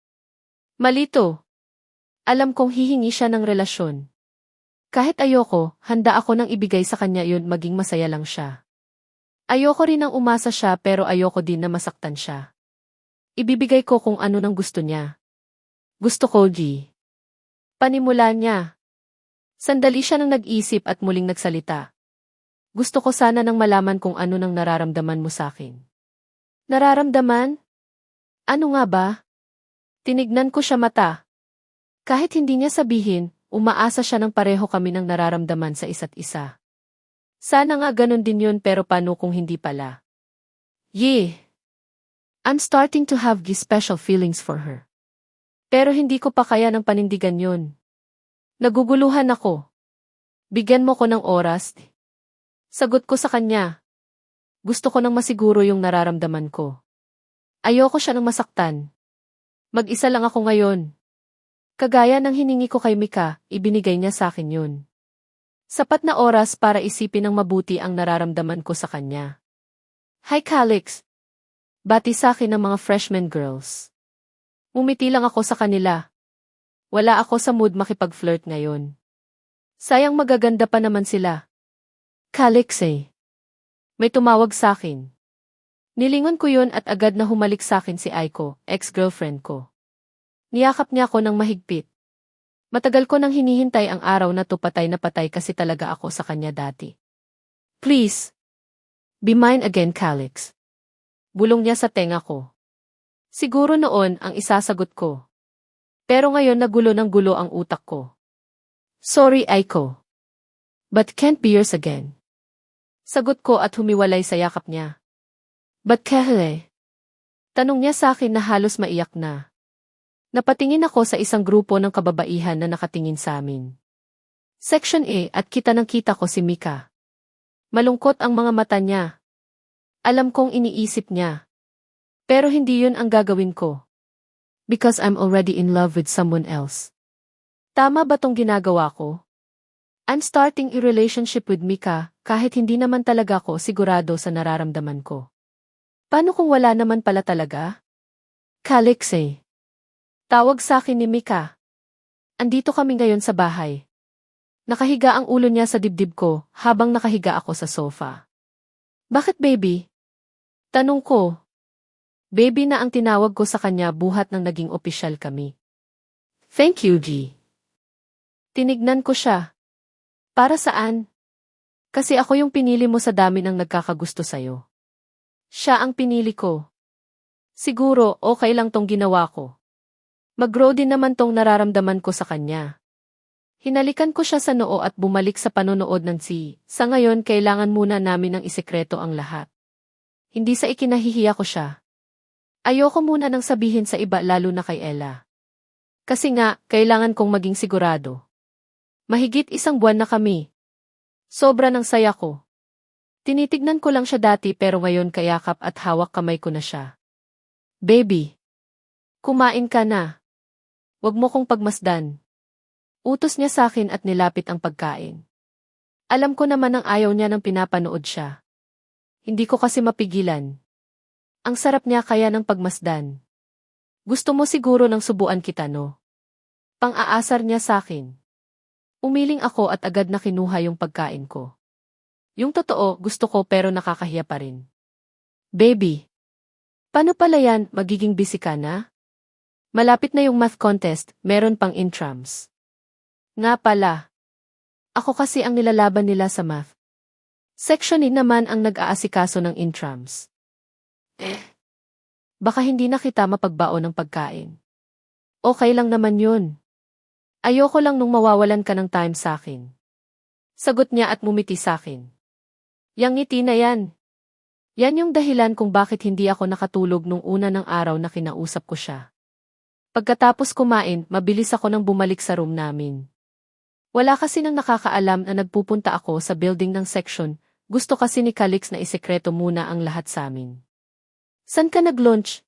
[SPEAKER 1] Malito. Alam kong hihingi siya ng relasyon. Kahit ayoko, handa ako nang ibigay sa kanya yun maging masaya lang siya. Ayoko rin nang umasa siya pero ayoko din na masaktan siya. Ibibigay ko kung ano nang gusto niya. Gusto ko, G. Panimula niya. Sandali siya nang nag-isip at muling nagsalita. Gusto ko sana nang malaman kung ano nang nararamdaman mo sa akin. Nararamdaman? Ano nga ba? Tinignan ko siya mata. Kahit hindi niya sabihin, umaasa siya ng pareho kami ng nararamdaman sa isa't isa. Sana nga ganun din yun pero paano kung hindi pala? I'm starting to have these special feelings for her. Pero hindi ko pa kaya ng panindigan yun. Naguguluhan ako. Bigyan mo ko ng oras. Sagot ko sa kanya. Gusto ko nang masiguro yung nararamdaman ko. Ayoko siya nang masaktan. Mag-isa lang ako ngayon. Kagaya ng hiningi ko kay Mika, ibinigay niya sa akin yun. Sapat na oras para isipin ng mabuti ang nararamdaman ko sa kanya. Hi Calix. Bati sa akin ng mga freshman girls. Umiti lang ako sa kanila. Wala ako sa mood makipag-flirt ngayon. Sayang magaganda pa naman sila. Calixte. May tumawag sa akin. Nilingon ko yun at agad na humalik sa akin si Aiko, ex-girlfriend ko. Niyakap niya ako ng mahigpit. Matagal ko nang hinihintay ang araw na to patay na patay kasi talaga ako sa kanya dati. Please. Be mine again, Calix. Bulong niya sa tenga ko. Siguro noon ang isasagot ko. Pero ngayon nagulo ng gulo ang utak ko. Sorry, Aiko. But can't be yours again. Sagot ko at humiwalay sa yakap niya. But Kahle? Tanong niya sa akin na halos maiyak na. Napatingin ako sa isang grupo ng kababaihan na nakatingin sa amin. Section A at kita ko si Mika. Malungkot ang mga mata niya. Alam kong iniisip niya. Pero hindi yun ang gagawin ko. Because I'm already in love with someone else. Tama ba tong ginagawa ko? I'm starting a relationship with Mika kahit hindi naman talaga ako sigurado sa nararamdaman ko. Paano kung wala naman pala talaga? Calixte. Tawag sa akin ni Mika. Andito kami ngayon sa bahay. Nakahiga ang ulo niya sa dibdib ko habang nakahiga ako sa sofa. Bakit baby? Tanong ko. Baby na ang tinawag ko sa kanya buhat ng naging opisyal kami. Thank you, G. Tinignan ko siya. Para saan? Kasi ako yung pinili mo sa dami ng nagkakagusto sa'yo. Siya ang pinili ko. Siguro okay lang tong ginawa ko. Mag-grow din naman tong nararamdaman ko sa kanya. Hinalikan ko siya sa noo at bumalik sa panonood ng Sa ngayon kailangan muna namin ng isekreto ang lahat. Hindi sa ikinahihiya ko siya. Ayoko muna nang sabihin sa iba lalo na kay Ella. Kasi nga, kailangan kong maging sigurado. Mahigit 1 buwan na kami. Sobra ng saya ko. Tinitignan ko lang siya dati pero ngayon kayakap at hawak kamay ko na siya. Baby. Kumain ka na. Wag mo kong pagmasdan. Utos niya sa akin at nilapit ang pagkain. Alam ko naman ang ayaw niya nang pinapanood siya. Hindi ko kasi mapigilan. Ang sarap niya kaya ng pagmasdan. Gusto mo siguro ng subuan kita, no? Pang-aasar niya sakin. Umiling ako at agad na kinuha yung pagkain ko. Yung totoo, gusto ko pero nakakahiya pa rin. Baby. Paano pala yan, magiging busy ka na? Malapit na yung math contest, meron pang intrams. Nga pala. Ako kasi ang nilalaban nila sa math. Section E naman ang nag-aasikaso ng intrams. Baka hindi na kita mapagbaon ng pagkain. Okay lang naman yun. Ayoko lang nung mawawalan ka ng time sakin. Sagot niya at mumiti sakin. Yang ngiti na yan. Yan yung dahilan kung bakit hindi ako nakatulog nung una ng araw na kinausap ko siya. Pagkatapos kumain, mabilis ako nang bumalik sa room namin. Wala kasi nang nakakaalam na nagpupunta ako sa building ng section, gusto kasi ni Calix na isekreto muna ang lahat sa amin. San ka nag-lunch?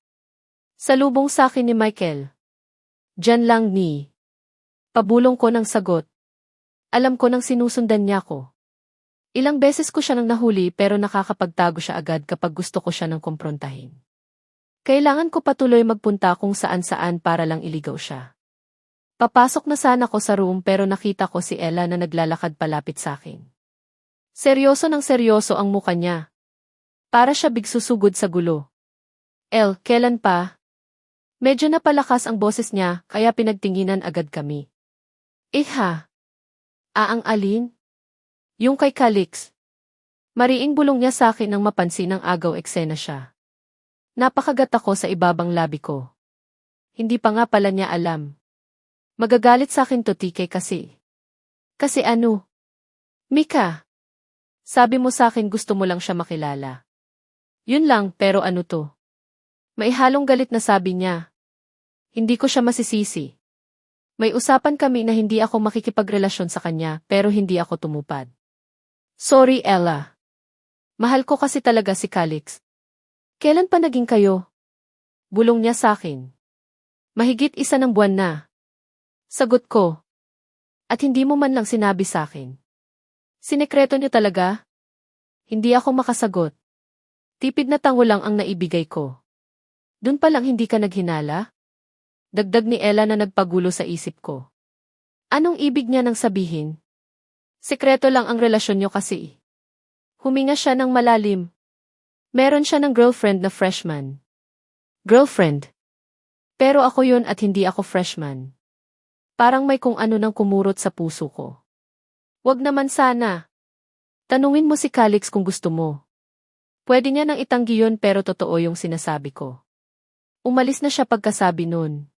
[SPEAKER 1] Salubong sa akin ni Michael. Diyan lang ni. Pabulong ko ng sagot. Alam ko nang sinusundan niya ko. Ilang beses ko siya nang nahuli pero nakakapagtago siya agad kapag gusto ko siya nang kumprontahin. Kailangan ko patuloy magpunta kung saan-saan para lang iligaw siya. Papasok na sana ko sa room pero nakita ko si Ella na naglalakad palapit sa akin. Seryoso ng seryoso ang muka niya. Para siya bigsusugod sa gulo. El, kailan pa? Medyo napalakas ang boses niya kaya pinagtinginan agad kami. Iha. Ang alin? Yung kay Calix. Mariing bulong niya sa akin nang mapansin ng agaw eksena siya. Napakagat ako sa ibabang labi ko. Hindi pa nga pala niya alam. Magagalit sa akin to TK kasi. Kasi ano? Mika. Sabi mo sa akin gusto mo lang siya makilala. Yun lang pero ano to? May halong galit na sabi niya. Hindi ko siya masisisi. May usapan kami na hindi ako makikipagrelasyon sa kanya pero hindi ako tumupad. Sorry, Ella. Mahal ko kasi talaga si Calix. Kailan pa naging kayo? Bulong niya sa akin. Mahigit 1 buwan na. Sagot ko. At hindi mo man lang sinabi sa akin. Sinekreto niyo talaga? Hindi ako makasagot. Tipid na tango lang ang naibigay ko. Dun pa lang hindi ka naghinala? Dagdag ni Ella na nagpagulo sa isip ko. Anong ibig niya nang sabihin? Sekreto lang ang relasyon niyo kasi. Huminga siya ng malalim. Meron siya ng girlfriend na freshman. Girlfriend? Pero ako yun at hindi ako freshman. Parang may kung ano nang kumurot sa puso ko. Wag naman sana. Tanungin mo si Calix kung gusto mo. Pwede niya nang itanggi yun pero totoo yung sinasabi ko. Umalis na siya pagkasabi nun.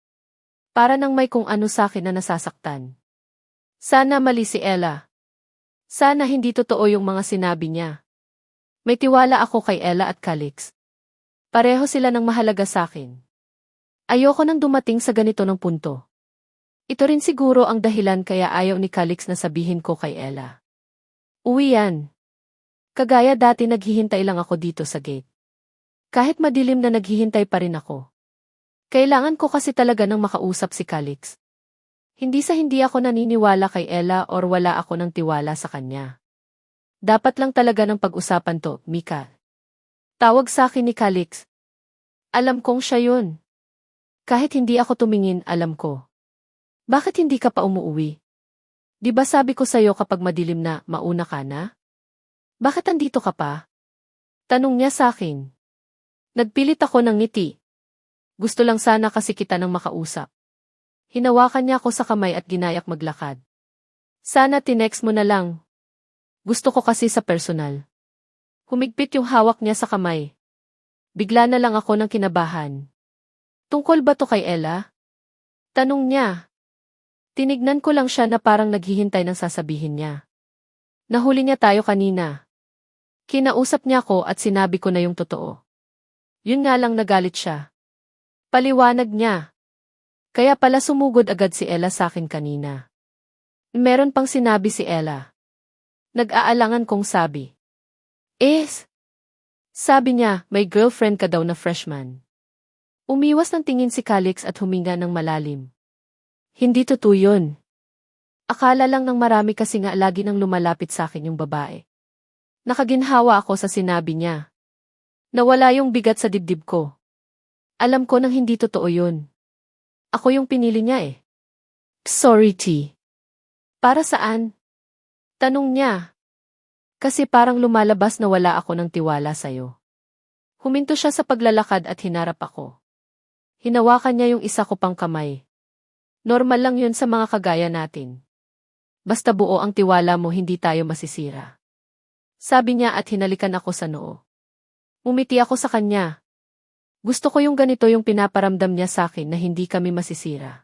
[SPEAKER 1] Para nang may kung ano sa akin na nasasaktan. Sana mali si Ella. Sana hindi totoo yung mga sinabi niya. May tiwala ako kay Ella at Calix. Pareho sila ng mahalaga sa akin. Ayoko nang dumating sa ganito ng punto. Ito rin siguro ang dahilan kaya ayaw ni Calix na sabihin ko kay Ella. Uwi yan. Kagaya dati naghihintay lang ako dito sa gate. Kahit madilim na naghihintay pa rin ako. Kailangan ko kasi talaga nang makausap si Calix. Hindi sa hindi ako naniniwala kay Ella or wala ako ng tiwala sa kanya. Dapat lang talaga ng pag-usapan to, Mika. Tawag sa akin ni Calix. Alam kong siya yun. Kahit hindi ako tumingin, alam ko. Bakit hindi ka pa umuuwi? Di ba sabi ko sa'yo kapag madilim na, mauna ka na? Bakit andito ka pa? Tanong niya sa akin. Nagpilit ako ng ngiti. Gusto lang sana kasi kita nang makausap. Hinawakan niya ako sa kamay at ginayak maglakad. Sana tinext mo na lang. Gusto ko kasi sa personal. Humigpit yung hawak niya sa kamay. Bigla na lang ako ng kinabahan. Tungkol ba to kay Ella? Tanong niya. Tinignan ko lang siya na parang naghihintay ng sasabihin niya. Nahuli niya tayo kanina. Kinausap niya ako at sinabi ko na yung totoo. Yun nga lang nagalit siya. Paliwanag niya. Kaya pala sumugod agad si Ella sa akin kanina. Meron pang sinabi si Ella. Nag-aalangan kong sabi. Sabi niya, may girlfriend ka daw na freshman. Umiwas ng tingin si Calix at huminga ng malalim. Hindi totoo yun. Akala lang ng marami kasi nga lagi nang lumalapit sa akin yung babae. Nakaginhawa ako sa sinabi niya. Nawala yung bigat sa dibdib ko. Alam ko nang hindi totoo yun. Ako yung pinili niya eh. Sorry, T. Para saan? Tanong niya. Kasi parang lumalabas na wala ako ng tiwala sa'yo. Huminto siya sa paglalakad at hinarap ako. Hinawakan niya yung isa ko pang kamay. Normal lang yun sa mga kagaya natin. Basta buo ang tiwala mo, hindi tayo masisira. Sabi niya at hinalikan ako sa noo. Umiti ako sa kanya. Gusto ko yung ganito yung pinaparamdam niya sa akin na hindi kami masisira.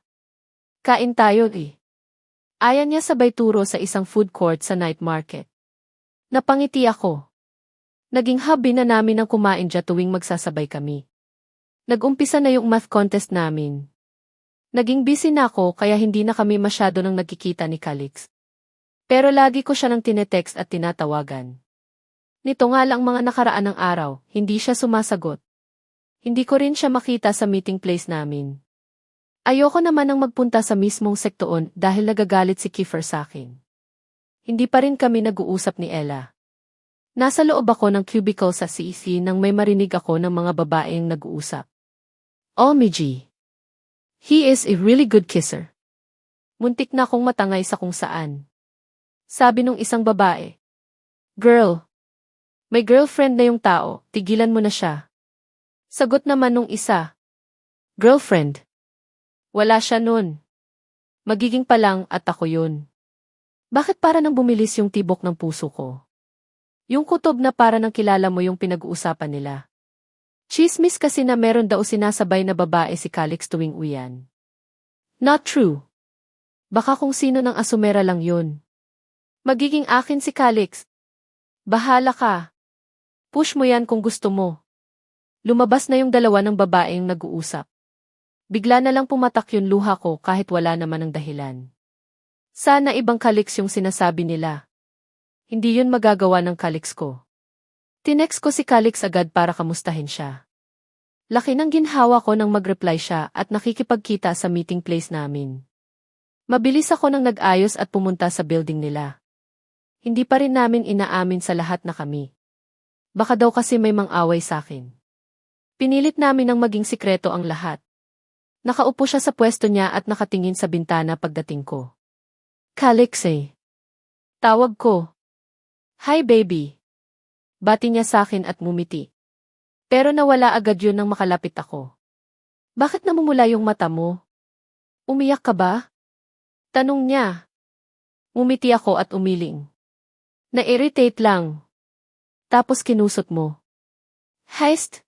[SPEAKER 1] Kain tayo eh. Ayan niya sabay turo sa isang food court sa night market. Napangiti ako. Naging hobby na namin ang kumain dyan tuwing magsasabay kami. Nag-umpisa na yung math contest namin. Naging busy na ako kaya hindi na kami masyado nang nagkikita ni Calix. Pero lagi ko siya nang tinetext at tinatawagan. Nito nga lang mga nakaraan ng araw, hindi siya sumasagot. Hindi ko rin siya makita sa meeting place namin. Ayoko naman nang magpunta sa mismong sektoon dahil nagagalit si Kiefer sa akin. Hindi pa rin kami nag-uusap ni Ella. Nasa loob ako ng cubicle sa CEC nang may marinig ako ng mga babaeng nag-uusap. Olmiji. He is a really good kisser. Muntik na akong matangay sa kung saan. Sabi nung isang babae. Girl. May girlfriend na yung tao, tigilan mo na siya. Sagot naman nung isa. Girlfriend. Wala siya nun. Magiging pa lang at ako yun. Bakit para nang bumilis yung tibok ng puso ko? Yung kutob na para nang kilala mo yung pinag-uusapan nila. Chismis kasi na meron daw sinasabay na babae si Calix tuwing uyan. Not true. Baka kung sino ng asumera lang yun. Magiging akin si Calix. Bahala ka. Push mo yan kung gusto mo. Lumabas na yung dalawa ng babaeng nag-uusap. Bigla na lang pumatak yung luha ko kahit wala naman ng dahilan. Sana ibang Calix yung sinasabi nila. Hindi yun magagawa ng Calix ko. Tinext ko si Calix agad para kamustahin siya. Laki ng ginhawa ko nang mag-reply siya at nakikipagkita sa meeting place namin. Mabilis ako nang nag-ayos at pumunta sa building nila. Hindi pa rin namin inaamin sa lahat na kami. Baka daw kasi may mang-away sa akin. Pinilit namin nang maging sikreto ang lahat. Nakaupo siya sa pwesto niya at nakatingin sa bintana pagdating ko. Calix eh. Tawag ko. Hi baby. Bati niya sa akin at mumiti. Pero nawala agad yun nang makalapit ako. Bakit namumula yung mata mo? Umiyak ka ba? Tanong niya. Umiti ako at umiling. Na-irritate lang. Tapos kinusot mo. Heist?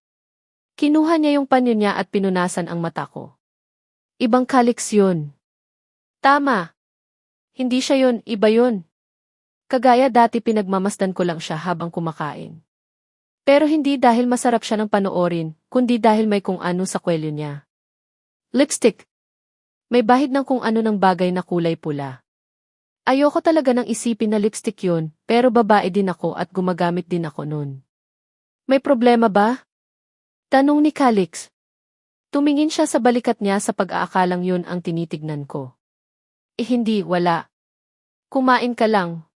[SPEAKER 1] Kinuha niya yung panyo niya at pinunasan ang mata ko. Ibang Calix yun. Tama. Hindi siya yun, iba yun. Kagaya dati pinagmamasdan ko lang siya habang kumakain. Pero hindi dahil masarap siya ng panoorin, kundi dahil may kung ano sa kwelyo niya. Lipstick. May bahid ng kung ano ng bagay na kulay pula. Ayoko talaga nang isipin na lipstick yun, pero babae din ako at gumagamit din ako nun. May problema ba? Tanong ni Calix. Tumingin siya sa balikat niya sa pag-aakalang yun ang tinitignan ko. Hindi, wala. Kumain ka lang.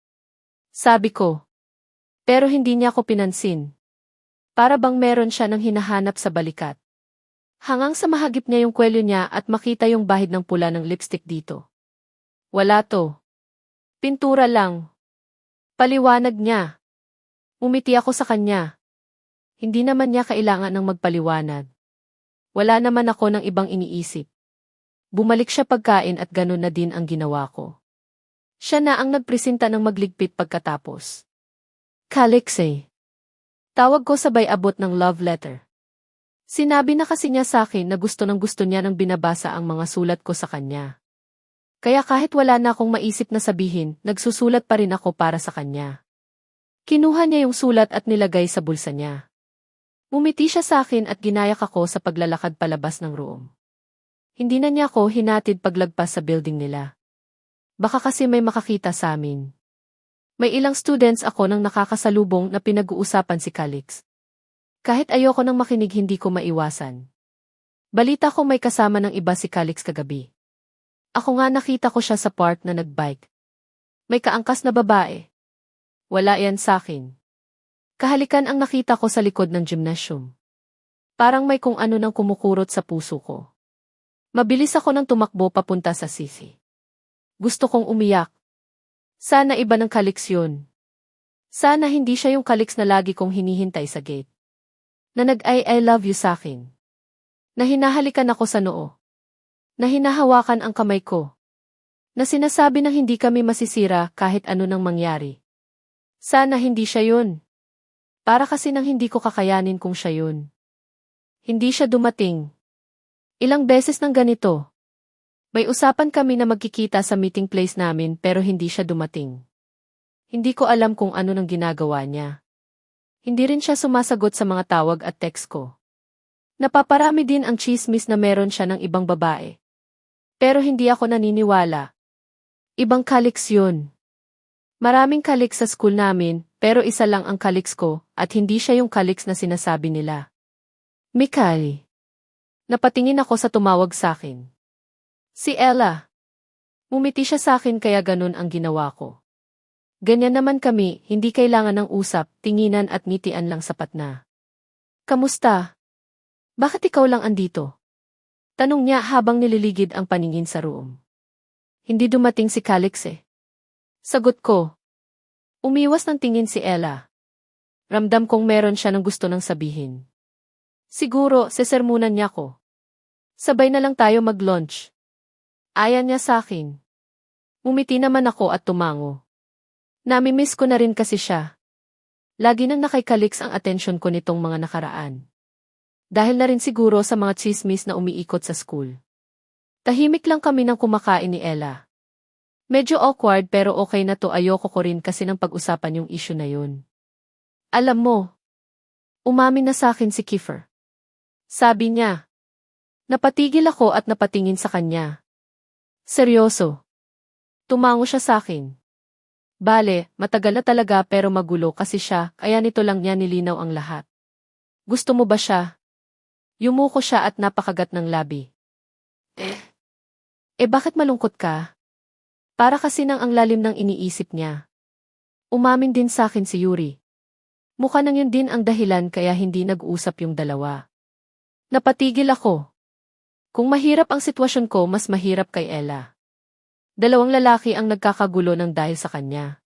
[SPEAKER 1] Sabi ko. Pero hindi niya ako pinansin. Para bang meron siya nang hinahanap sa balikat. Hangang sa mahagip niya yung kwelyo niya at makita yung bahid ng pula ng lipstick dito. Wala to. Pintura lang. Paliwanag niya. Umiti ako sa kanya. Hindi naman niya kailangan ng magpaliwanag. Wala naman ako ng ibang iniisip. Bumalik siya pagkain at ganun na din ang ginawa ko. Siya na ang nagpresenta ng magligpit pagkatapos. Calix eh. Tawag ko sabay abot ng love letter. Sinabi na kasi niya sa akin na gusto niya nang binabasa ang mga sulat ko sa kanya. Kaya kahit wala na akong maisip na sabihin, nagsusulat pa rin ako para sa kanya. Kinuha niya yung sulat at nilagay sa bulsa niya. Umiti siya sa akin at ginayak ako sa paglalakad palabas ng room. Hindi na niya ako hinatid paglagpas sa building nila. Baka kasi may makakita sa amin. May ilang students ako nang nakakasalubong na pinag-uusapan si Calix. Kahit ayoko nang makinig hindi ko maiwasan. Balita ko may kasama ng iba si Calix kagabi. Ako nga nakita ko siya sa park na nagbike. May kaangkas na babae. Wala yan sa akin. Kahalikan ang nakita ko sa likod ng gymnasium. Parang may kung ano nang kumukurot sa puso ko. Mabilis ako nang tumakbo papunta sa sisi. Gusto kong umiyak. Sana iba ng kaliks yun. Sana hindi siya yung kaliks na lagi kong hinihintay sa gate. Na nag-I love you sa akin. Na hinahalikan ako sa noo. Na hinahawakan ang kamay ko. Na sinasabi ng hindi kami masisira kahit ano nang mangyari. Sana hindi siya yun. Para kasi nang hindi ko kakayanin kung siya yun. Hindi siya dumating. Ilang beses nang ganito. May usapan kami na magkikita sa meeting place namin pero hindi siya dumating. Hindi ko alam kung ano nang ginagawa niya. Hindi rin siya sumasagot sa mga tawag at text ko. Napaparami din ang chismis na meron siya ng ibang babae. Pero hindi ako naniniwala. Ibang kaliks yun. Maraming kaliks sa school namin, pero isa lang ang kaliks ko, at hindi siya yung kaliks na sinasabi nila. Mikali. Napatingin ako sa tumawag sa akin. Si Ella. Mumiti siya sa akin kaya ganun ang ginawa ko. Ganyan naman kami, hindi kailangan ng usap, tinginan at ngitian lang sapat na. Kamusta? Bakit ikaw lang andito? Tanong niya habang nililigid ang paningin sa room. Hindi dumating si Calix eh. Sagot ko. Umiwas ng tingin si Ella. Ramdam kong meron siya ng gusto nang sabihin. Siguro, sesermunan niya ko. Sabay na lang tayo mag-lunch. Ayan niya sa akin. Umiti naman ako at tumango. Namimiss ko na rin kasi siya. Lagi nang nakikaliks ang atensyon ko nitong mga nakaraan. Dahil na rin siguro sa mga chismis na umiikot sa school. Tahimik lang kami nang kumakain ni Ella. Medyo awkward pero okay na to, ayoko ko rin kasi nang pag-usapan yung issue na yun. Alam mo, umamin na sa akin si Kiefer. Sabi niya. Napatigil ako at napatingin sa kanya. Seryoso. Tumango siya sa akin. Bale, matagal na talaga pero magulo kasi siya, kaya nito lang niya nilinaw ang lahat. Gusto mo ba siya? Yumuko siya at napakagat ng labi. Bakit malungkot ka? Para kasi nang ang lalim ng iniisip niya. Umamin din sa akin si Yuri. Mukha nang yun din ang dahilan kaya hindi nag-uusap yung dalawa. Napatigil ako. Kung mahirap ang sitwasyon ko, mas mahirap kay Ella. Dalawang lalaki ang nagkakagulo ng dahil sa kanya.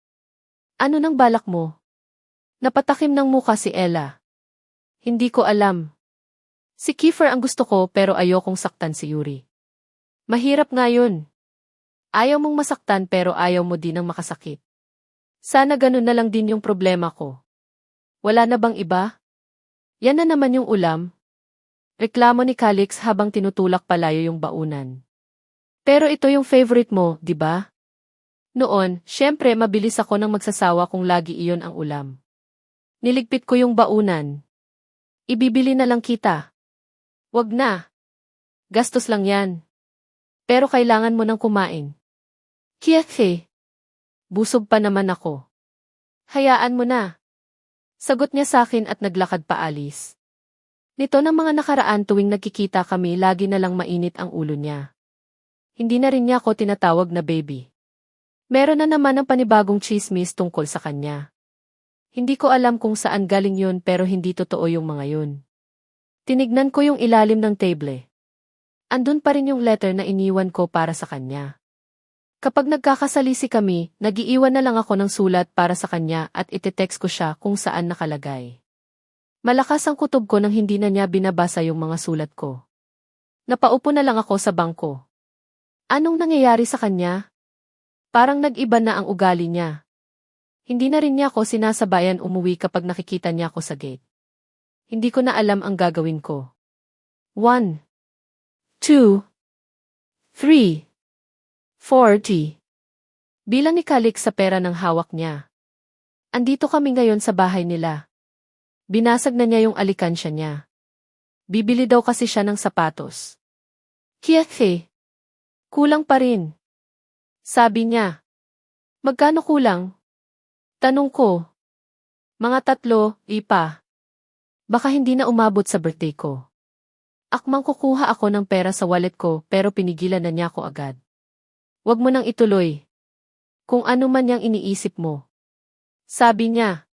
[SPEAKER 1] Ano nang balak mo? Napatakim ng mukha si Ella. Hindi ko alam. Si Kiefer ang gusto ko pero ayokong saktan si Yuri. Mahirap nga yun. Ayaw mong masaktan pero ayaw mo din ng makasakit. Sana ganun na lang din yung problema ko. Wala na bang iba? Yan na naman yung ulam. Reklamo ni Calix habang tinutulak palayo yung baunan. Pero ito yung favorite mo, di ba? Noon, syempre mabilis ako nang magsasawa kung lagi iyon ang ulam. Niligpit ko yung baunan. Ibibili na lang kita. Wag na. Gastos lang yan. Pero kailangan mo nang kumain. Kiyake. Busog pa naman ako. Hayaan mo na. Sagot niya sa akin at naglakad paalis. Nito ng mga nakaraan tuwing nagkikita kami lagi na lang mainit ang ulo niya. Hindi na rin niya ako tinatawag na baby. Meron na naman ang panibagong chismis tungkol sa kanya. Hindi ko alam kung saan galing yun pero hindi totoo yung mga yun. Tinignan ko yung ilalim ng table. Andun pa rin yung letter na iniwan ko para sa kanya. Kapag nagkakasalisi kami, nag-iiwan na lang ako ng sulat para sa kanya at ite-text ko siya kung saan nakalagay. Malakas ang kutob ko nang hindi na niya binabasa yung mga sulat ko. Napaupo na lang ako sa bangko. Anong nangyayari sa kanya? Parang nag-iba na ang ugali niya. Hindi na rin niya ako sinasabayan umuwi kapag nakikita niya ako sa gate. Hindi ko na alam ang gagawin ko. 1, 2, 3, 40. Bilang ni Calix sa pera ng hawak niya. Andito kami ngayon sa bahay nila. Binasag na niya yung alikansya niya. Bibili daw kasi siya ng sapatos. Kiyake. Kulang pa rin. Sabi niya. Magkano kulang? Tanong ko. Mga 3, ipa. Baka hindi na umabot sa birthday ko. Akmang kukuha ako ng pera sa wallet ko pero pinigilan na niya ako agad. Huwag mo nang ituloy. Kung ano man yang iniisip mo. Sabi niya.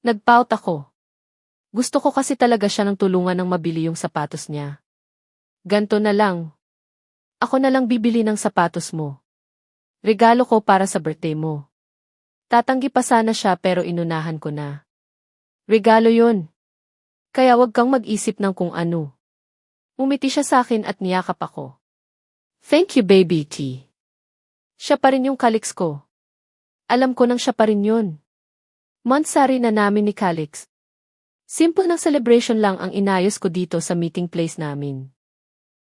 [SPEAKER 1] Nagpout ako. Gusto ko kasi talaga siya ng tulungan ng mabili yung sapatos niya. Ganto na lang. Ako na lang bibili ng sapatos mo. Regalo ko para sa birthday mo. Tatanggi pa sana siya pero inunahan ko na. Regalo yun. Kaya wag kang mag-isip ng kung ano. Umiti siya sa akin at niyakap ako. Thank you, baby T. Siya pa rin yung Calix ko. Alam ko nang siya pa rin yun. Monthsary na namin ni Calix. Simple ng celebration lang ang inayos ko dito sa meeting place namin.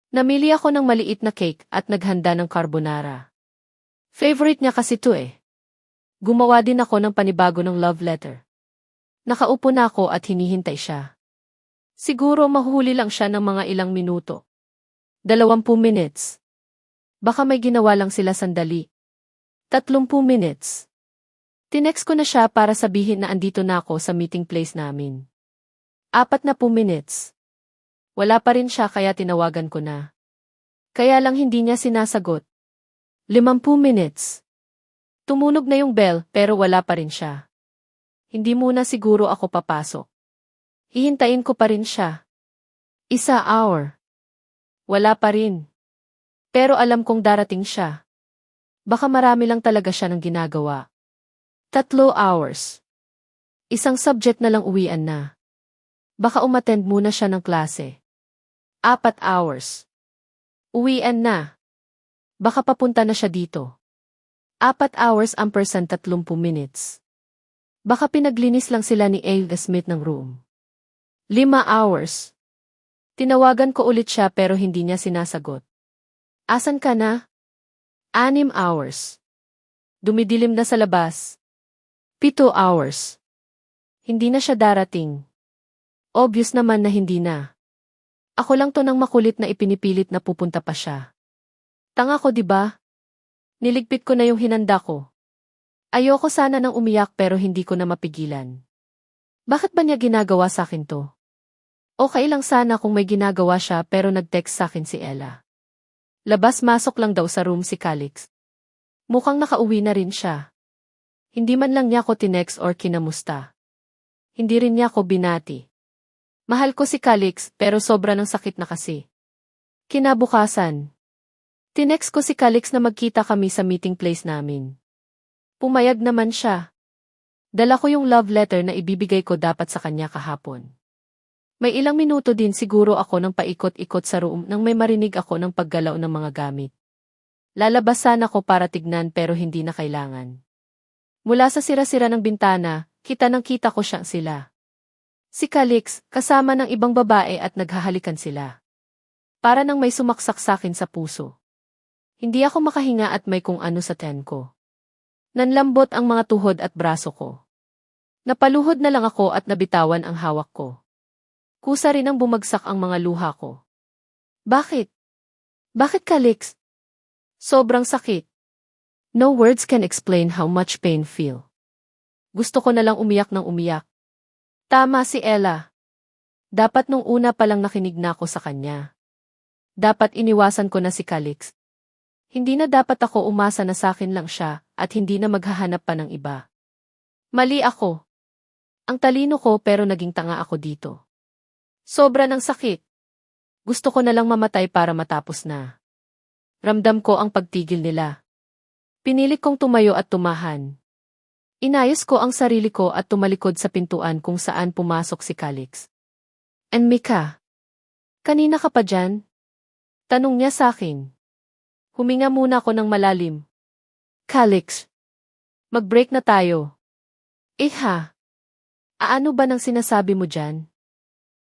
[SPEAKER 1] Namili ako ng maliit na cake at naghanda ng carbonara. Favorite niya kasi to eh. Gumawa din ako ng panibago ng love letter. Nakaupo na ako at hinihintay siya. Siguro mahuhuli lang siya ng mga ilang minuto. 20 minutes. Baka may ginawa lang sila sandali. 30 minutes. Tinext ko na siya para sabihin na andito na ako sa meeting place namin. 40 minutes. Wala pa rin siya kaya tinawagan ko na. Kaya lang hindi niya sinasagot. 50 minutes. Tumunog na yung bell pero wala pa rin siya. Hindi muna siguro ako papasok. Hihintayin ko pa rin siya. 1 hour. Wala pa rin. Pero alam kong darating siya. Baka marami lang talaga siya ng ginagawa. 3 hours. Isang subject na lang uwian na. Baka umattend muna siya ng klase. 4 hours. Uwian na. Baka papunta na siya dito. 4 hours ampersand 30 minutes. Baka pinaglinis lang sila ni A. Smith ng room. 5 hours. Tinawagan ko ulit siya pero hindi niya sinasagot. Asan ka na? 6 hours. Dumidilim na sa labas. 7 hours. Hindi na siya darating. Obvious naman na hindi na. Ako lang to nang makulit na ipinipilit na pupunta pa siya. Tanga ko, diba? Niligpit ko na yung hinanda ko. Ayoko sana nang umiyak pero hindi ko na mapigilan. Bakit ba niya ginagawa sa akin to? Okay lang sana kung may ginagawa siya pero nag-text sa akin si Ella. Labas-masok lang daw sa room si Calix. Mukhang nakauwi na rin siya. Hindi man lang niya ako tinext or kinamusta. Hindi rin niya ako binati. Mahal ko si Calix pero sobra ng sakit na kasi. Kinabukasan. Tinext ko si Calix na magkita kami sa meeting place namin. Pumayag naman siya. Dala ko yung love letter na ibibigay ko dapat sa kanya kahapon. May ilang minuto din siguro ako nang paikot-ikot sa room nang may marinig ako ng paggalaw ng mga gamit. Lalabasan ako para tignan pero hindi na kailangan. Mula sa sira-sira ng bintana, kita ko sila. Si Calix, kasama ng ibang babae at naghahalikan sila. Para nang may sumaksak sa akin sa puso. Hindi ako makahinga at may kung ano sa tiyan ko. Nanlambot ang mga tuhod at braso ko. Napaluhod na lang ako at nabitawan ang hawak ko. Kusa rin ang bumagsak ang mga luha ko. Bakit? Bakit, Calix? Sobrang sakit. No words can explain how much pain feel. Gusto ko na lang umiyak ng umiyak. Tama si Ella. Dapat nung una pa lang nakinig na ako sa kanya. Dapat iniwasan ko na si Calix. Hindi na dapat ako umasa na sa akin lang siya at hindi na maghahanap pa ng iba. Mali ako. Ang talino ko pero naging tanga ako dito. Sobra ng sakit. Gusto ko na lang mamatay para matapos na. Ramdam ko ang pagtigil nila. Pinilit kong tumayo at tumahan. Inayos ko ang sarili ko at tumalikod sa pintuan kung saan pumasok si Calix. And Mika? Kanina ka pa dyan? Tanong niya sa akin. Huminga muna ako ng malalim. Calix. Mag-break na tayo. Ha? Aano ba nang sinasabi mo dyan?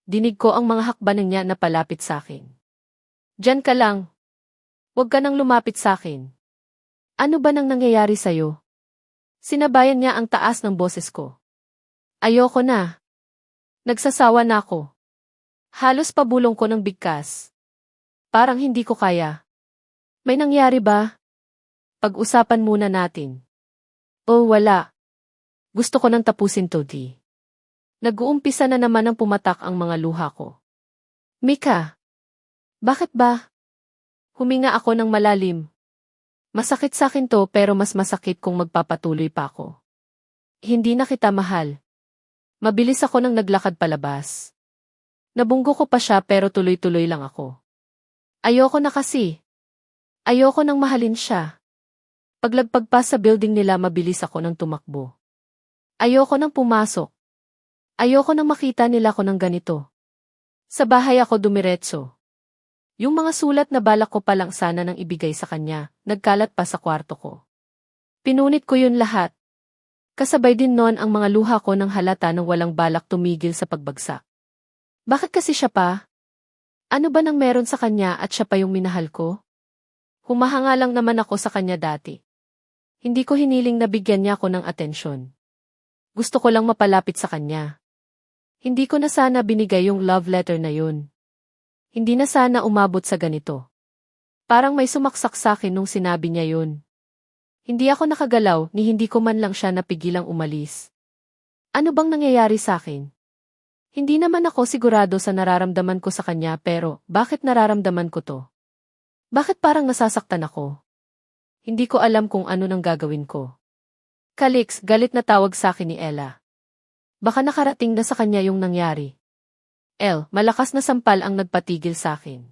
[SPEAKER 1] Dinig ko ang mga hakbanan niya na palapit sa akin. Diyan ka lang. Huwag ka nang lumapit sa akin. Ano ba nang nangyayari sa'yo? Sinabayan niya ang taas ng boses ko. Ayoko na. Nagsasawa na ako. Halos pabulong ko ng bigkas. Parang hindi ko kaya. May nangyari ba? Pag-usapan muna natin. Oh, wala. Gusto ko nang tapusin to, di. Nag-uumpisa na naman ang pumatak ang mga luha ko. Mika, bakit ba? Huminga ako ng malalim. Masakit sa akin to pero mas masakit kung magpapatuloy pa ako. Hindi na kita mahal. Mabilis ako nang naglakad palabas. Nabunggo ko pa siya pero tuloy-tuloy lang ako. Ayoko na kasi. Ayoko nang mahalin siya. Paglagpag pa sa building nila mabilis ako nang tumakbo. Ayoko nang pumasok. Ayoko nang makita nila ko ng ganito. Sa bahay ako dumiretso. Yung mga sulat na balak ko palang sana nang ibigay sa kanya, nagkalat pa sa kwarto ko. Pinunit ko yun lahat. Kasabay din nun ang mga luha ko ng halata nang walang balak tumigil sa pagbagsak. Bakit kasi siya pa? Ano ba nang meron sa kanya at siya pa yung minahal ko? Humahanga lang naman ako sa kanya dati. Hindi ko hiniling na bigyan niya ako ng atensyon. Gusto ko lang mapalapit sa kanya. Hindi ko na sana binigay yung love letter na yun. Hindi na sana umabot sa ganito. Parang may sumaksak sa akin nung sinabi niya yun. Hindi ako nakagalaw ni hindi ko man lang siya napigilang umalis. Ano bang nangyayari sa akin? Hindi naman ako sigurado sa nararamdaman ko sa kanya pero bakit nararamdaman ko to? Bakit parang nasasaktan ako? Hindi ko alam kung ano nang gagawin ko. Calix, galit na tawag sa akin ni Ella. Baka nakarating na sa kanya yung nangyari. Malakas na sampal ang nagpatigil sa akin.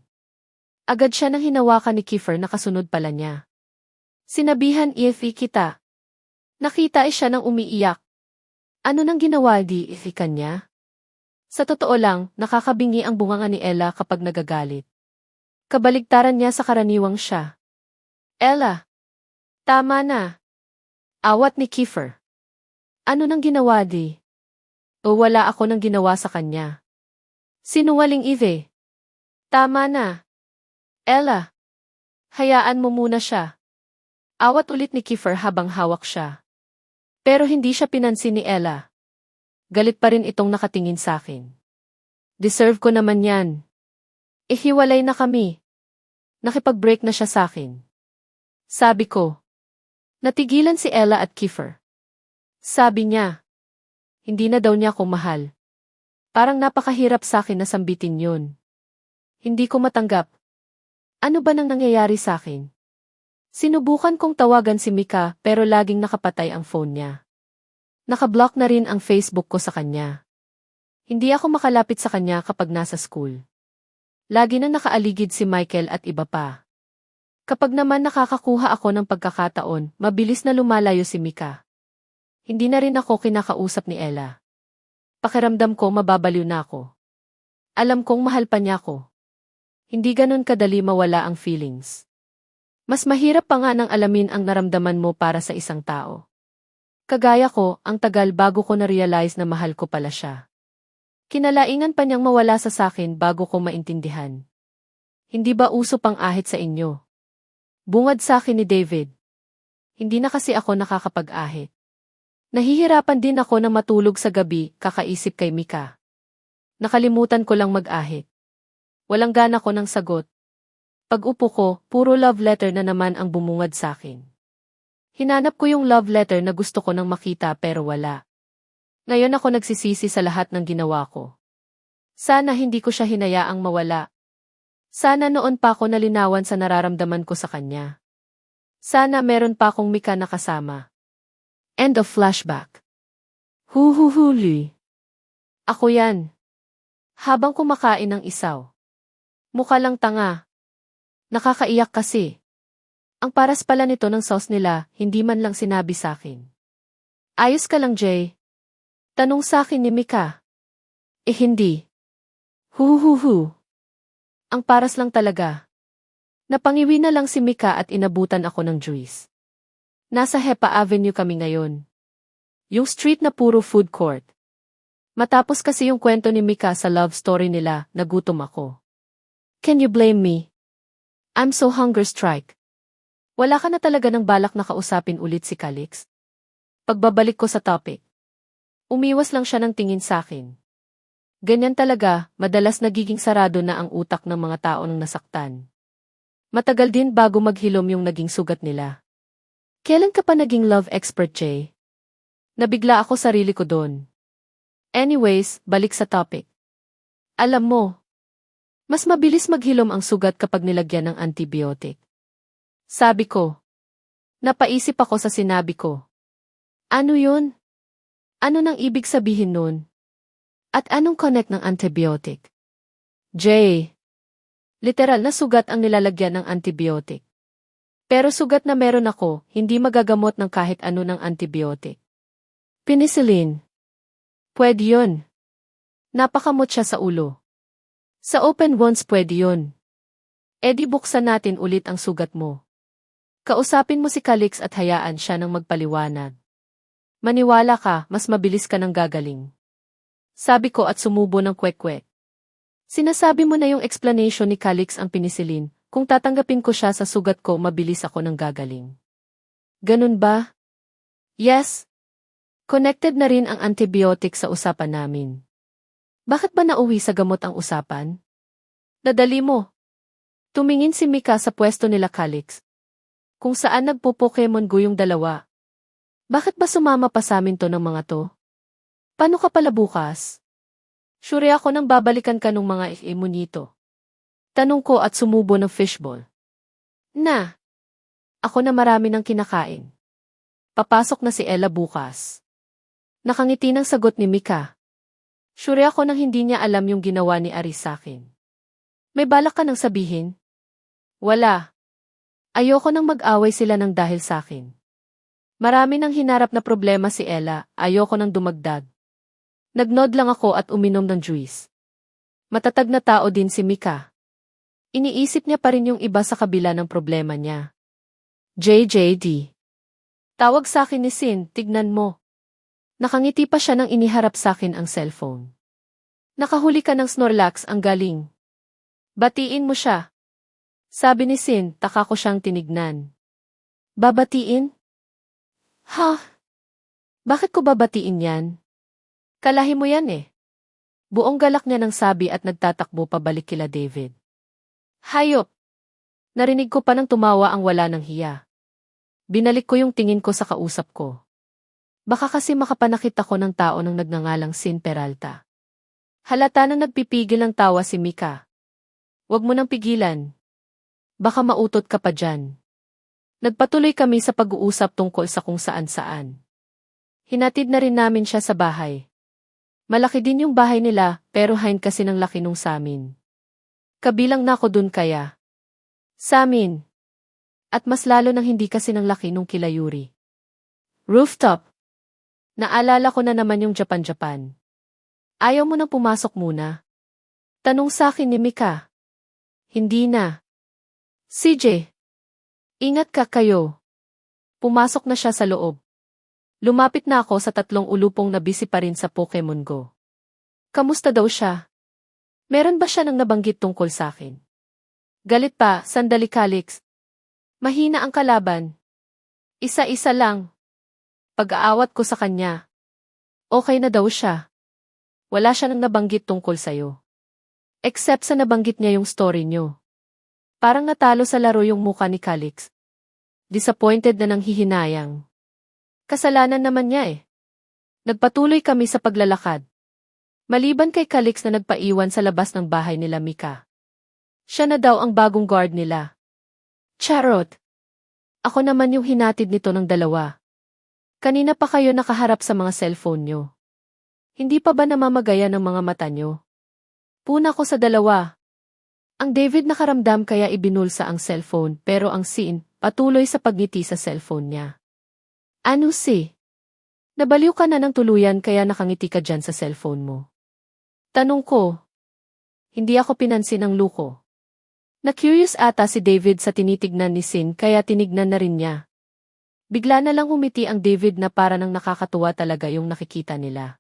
[SPEAKER 1] Agad siya nang hinawakan ni Kiefer na kasunod pala niya. Sinabihan kita. Nakita siya nang umiiyak. Ano nang ginawa di kanya? Sa totoo lang, nakakabingi ang bunganga ni Ella kapag nagagalit. Kabaligtaran niya sa karaniwang siya. Ella! Tama na. Awat ni Kiefer. Ano nang ginawa di? O wala ako nang ginawa sa kanya. Sinungaling Eve. Tama na. Ella. Hayaan mo muna siya. Awat ulit ni Kiefer habang hawak siya. Pero hindi siya pinansin ni Ella. Galit pa rin itong nakatingin sa akin. Deserve ko naman yan. Ihiwalay na kami. Nakipag-break na siya sa akin. Sabi ko. Natigilan si Ella at Kiefer. Sabi niya. Hindi na daw niya ako mahal. Parang napakahirap sa akin na sambitin yun. Hindi ko matanggap. Ano ba nang nangyayari sa akin? Sinubukan kong tawagan si Mika pero laging nakapatay ang phone niya. Nakablock na rin ang Facebook ko sa kanya. Hindi ako makalapit sa kanya kapag nasa school. Lagi na nakaaligid si Michael at iba pa. Kapag naman nakakakuha ako ng pagkakataon, mabilis na lumalayo si Mika. Hindi na rin ako kinakausap ni Ella. Pakiramdam ko mababaliw na ako. Alam kong mahal pa niya ako. Hindi ganun kadali mawala ang feelings. Mas mahirap pa nga nang alamin ang naramdaman mo para sa isang tao. Kagaya ko, ang tagal bago ko na-realize na mahal ko pala siya. Kinalaingan pa niyang mawala sa sakin bago ko maintindihan. Hindi ba uso pang ahit sa inyo? Bungad sa akin ni David. Hindi na kasi ako nakakapag-ahit. Nahihirapan din ako na matulog sa gabi kakaisip kay Mika. Nakalimutan ko lang mag-ahit. Walang gana ko ng sagot. Pag-upo ko, puro love letter na naman ang bumungad sa akin. Hinanap ko yung love letter na gusto ko nang makita pero wala. Ngayon ako nagsisisi sa lahat ng ginawa ko. Sana hindi ko siya hinayaang mawala. Sana noon pa ako nalinawan sa nararamdaman ko sa kanya. Sana meron pa akong Mika na kasama. End of flashback. Huhuhuli. Ako yan. Habang kumakain ng isaw. Mukha lang tanga. Nakakaiyak kasi. Ang paras pala nito ng sauce nila, hindi man lang sinabi sa akin. Ayos ka lang, Jay. Tanong sa akin ni Mika. Hindi. Huhuhu. Ang paras lang talaga. Napangiwi na lang si Mika at inabutan ako ng juice. Nasa Hepa Avenue kami ngayon. Yung street na puro food court. Matapos kasi yung kwento ni Mika sa love story nila, nagutom ako. Can you blame me? I'm so hunger strike. Wala ka na talaga ng balak na kausapin ulit si Calix? Pagbabalik ko sa topic. Umiwas lang siya ng tingin sa akin. Ganyan talaga, madalas nagiging sarado na ang utak ng mga tao nang nasaktan. Matagal din bago maghilom yung naging sugat nila. Kailan ka pa naging love expert, Jay? Nabigla ako sarili ko doon. Anyways, balik sa topic. Alam mo, mas mabilis maghilom ang sugat kapag nilagyan ng antibiotic. Sabi ko. Napaisip ako sa sinabi ko. Ano yun? Ano nang ibig sabihin nun? At anong connect ng antibiotic? J. Literal na sugat ang nilalagyan ng antibiotic. Pero sugat na meron ako, hindi magagamot ng kahit ano ng antibiotic. Penicillin. Pwede yun. Napakamot siya sa ulo. Sa open wounds pwede yun. E di buksan natin ulit ang sugat mo. Kausapin mo si Calix at hayaan siya ng magpaliwanag. Maniwala ka, mas mabilis ka nang gagaling. Sabi ko at sumubo ng kwek-kwek. Sinasabi mo na yung explanation ni Calix ang penicillin, kung tatanggapin ko siya sa sugat ko mabilis ako nang gagaling. Ganun ba? Yes. Connected na rin ang antibiotic sa usapan namin. Bakit ba nauwi sa gamot ang usapan? Nadali mo. Tumingin si Mika sa pwesto nila Calix. Kung saan nagpo-Pokemon Go yung dalawa. Bakit ba sumama pa sa amin to ng mga to? Paano ka pala bukas? Sure ako nang babalikan ka nung mga imunito. Tanong ko at sumubo ng fishball. Na. Ako na marami ng kinakain. Papasok na si Ella bukas. Nakangiti ng sagot ni Mika. Sure ako nang hindi niya alam yung ginawa ni Aris sa akin. May balak ka nang sabihin? Wala. Ayoko nang mag-away sila ng dahil sa akin. Marami nang hinarap na problema si Ella, ayoko nang dumagdag. Nagnod lang ako at uminom ng juice. Matatag na tao din si Mika. Iniisip niya pa rin yung iba sa kabila ng problema niya. JJD. Tawag sa akin ni Sin, tignan mo. Nakangiti pa siya nang iniharap sa akin ang cellphone. Nakahuli ka ng Snorlax, ang galing. Batiin mo siya. Sabi ni Sin, taka ko siyang tinignan. Babatiin? Ha? Bakit ko babatiin yan? Kalahi mo yan eh. Buong galak niya ng sabi at nagtatakbo pabalik kila David. Hayop! Narinig ko pa nang tumawa ang wala ng hiya. Binalik ko yung tingin ko sa kausap ko. Baka kasi makapanakit ako ng tao ng nagngangalang Sin Peralta. Halata nang nagpipigil ng tawa si Mika. Huwag mo nang pigilan. Baka mautot ka pa dyan. Nagpatuloy kami sa pag-uusap tungkol sa kung saan-saan. Hinatid na rin namin siya sa bahay. Malaki din yung bahay nila, pero hain kasi ng laki nung samin. Kabilang na ako dun kaya. Samin. At mas lalo nang hindi kasi ng laki nung kila Yuri. Rooftop. Naalala ko na naman yung Japan-Japan. Ayaw mo nang pumasok muna? Tanong sa akin ni Mika. Hindi na. CJ. Ingat ka kayo. Pumasok na siya sa loob. Lumapit na ako sa 3 ulupong na busy pa rin sa Pokemon Go. Kamusta daw siya? Meron ba siya nang nabanggit tungkol sa akin? Galit pa, sandali Calix. Mahina ang kalaban. Isa-isa lang. Pag-aawat ko sa kanya. Okay na daw siya. Wala siya nang nabanggit tungkol sa'yo. Except sa nabanggit niya yung story niyo. Parang natalo sa laro yung muka ni Calix. Disappointed na nang hihinayang. Kasalanan naman niya eh. Nagpatuloy kami sa paglalakad. Maliban kay Calix na nagpaiwan sa labas ng bahay nila Mika. Siya na daw ang bagong guard nila. Charot. Ako naman yung hinatid nito ng dalawa. Kanina pa kayo nakaharap sa mga cellphone nyo. Hindi pa ba namamagaya ng mga mata nyo? Puna ko sa dalawa. Ang David nakaramdam kaya ibinulsa ang cellphone pero ang Sin patuloy sa pagngiti sa cellphone niya. Ano si? Nabaliw ka na ng tuluyan kaya nakangiti ka dyan sa cellphone mo. Tanong ko. Hindi ako pinansin ng luko. Na-curious ata si David sa tinitignan ni Sin kaya tinignan na rin niya. Bigla na lang humiti ang David na para nang nakakatuwa talaga yung nakikita nila.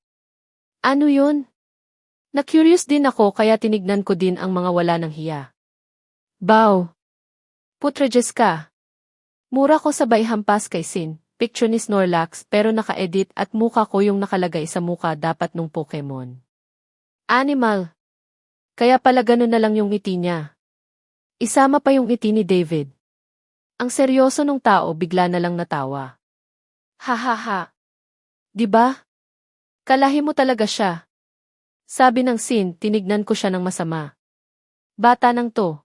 [SPEAKER 1] Ano yun? Na-curious din ako kaya tinignan ko din ang mga wala ng hiya. Bow. Putrejes ka. Mura ko sabay hampas kay Sin, picture ni Snorlax pero naka-edit at muka ko yung nakalagay sa muka dapat nung Pokemon. Animal. Kaya pala ganun na lang yung ngiti niya. Isama pa yung ngiti ni David. Ang seryoso nung tao bigla na lang natawa. Ha ha ha. Diba? Kalahi mo talaga siya. Sabi ng Sin, tinignan ko siya ng masama. Bata nang to.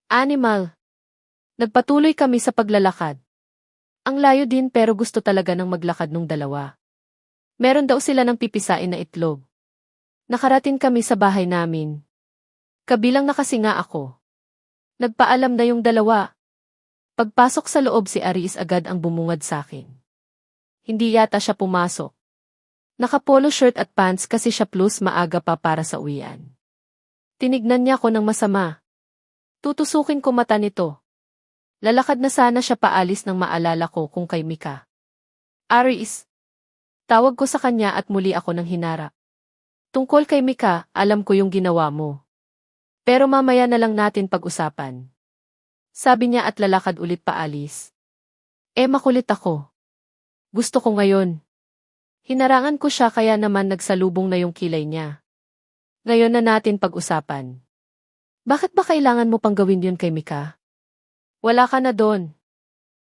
[SPEAKER 1] Animal. Nagpatuloy kami sa paglalakad. Ang layo din pero gusto talaga ng maglakad nung dalawa. Meron daw sila ng pipisain na itlog. Nakarating kami sa bahay namin. Kabilang nakasinga ako. Nagpaalam na yung dalawa. Pagpasok sa loob si Aris agad ang bumungad sa akin. Hindi yata siya pumasok. Naka-polo shirt at pants kasi siya plus maaga pa para sa uwian. Tinignan niya ako ng masama. Tutusukin ko mata nito. Lalakad na sana siya paalis nang maalala ko kung kay Mika. Aris. Tawag ko sa kanya at muli ako nang hinarap. Tungkol kay Mika, alam ko yung ginawa mo. Pero mamaya na lang natin pag-usapan. Sabi niya at lalakad ulit paalis. Makulit ako. Gusto ko ngayon. Hinarangan ko siya kaya naman nagsalubong na yung kilay niya. Ngayon na natin pag-usapan. Bakit ba kailangan mo pang gawin yun kay Mika? Wala ka na doon.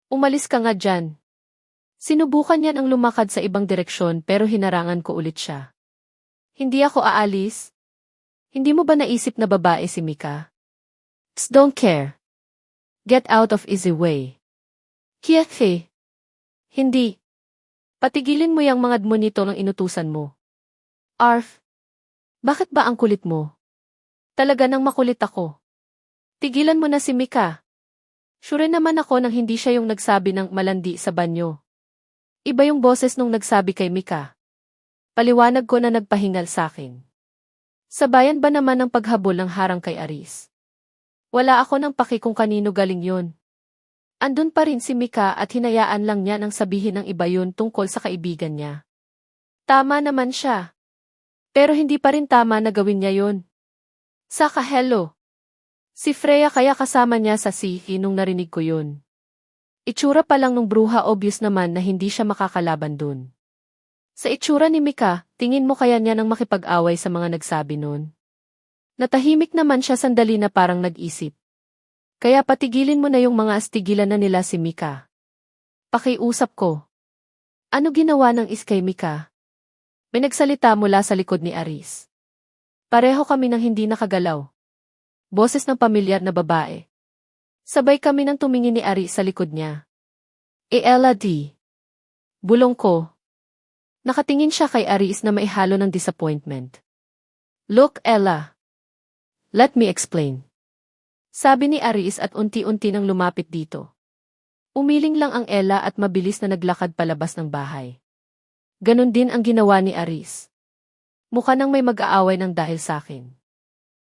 [SPEAKER 1] Umalis ka nga dyan. Sinubukan niyan ang lumakad sa ibang direksyon pero hinarangan ko ulit siya. Hindi ako aalis. Hindi mo ba naisip na babae si Mika? Psst, don't care. Get out of easy way. Kiefe. Hindi. Patigilin mo yung mga monito ng inutusan mo. Arf. Bakit ba ang kulit mo? Talaga nang makulit ako. Tigilan mo na si Mika. Sure naman ako nang hindi siya yung nagsabi ng malandi sa banyo. Iba yung boses nung nagsabi kay Mika. Paliwanag ko na nagpahingal sa akin. Sabayan ba naman ang paghabol ng harang kay Aris? Wala ako ng paki kung kanino galing yun. Andun pa rin si Mika at hinayaan lang niya nang sabihin ng iba yun tungkol sa kaibigan niya. Tama naman siya. Pero hindi pa rin tama na gawin niya yun. Saka hello. Si Freya kaya kasama niya sa sihi nung narinig ko yun. Itsura pa lang nung bruha obvious naman na hindi siya makakalaban dun. Sa itsura ni Mika, tingin mo kaya niya nang makipag-away sa mga nagsabi nun? Natahimik naman siya sandali na parang nag-isip. Kaya patigilin mo na yung mga astigilan na nila si Mika. Pakiusap ko. Ano ginawa ng kay Mika? May nagsalita mula sa likod ni Aris. Pareho kami nang hindi nakagalaw. Boses ng pamilyar na babae. Sabay kami nang tumingin ni Aris sa likod niya. Ella D. Bulong ko. Nakatingin siya kay Aris na may halo ng disappointment. Look, Ella. Let me explain. Sabi ni Aris at unti-unti nang lumapit dito. Umiling lang ang Ella at mabilis na naglakad palabas ng bahay. Ganon din ang ginawa ni Aris. Mukha nang may mag-aaway ng dahil sa akin.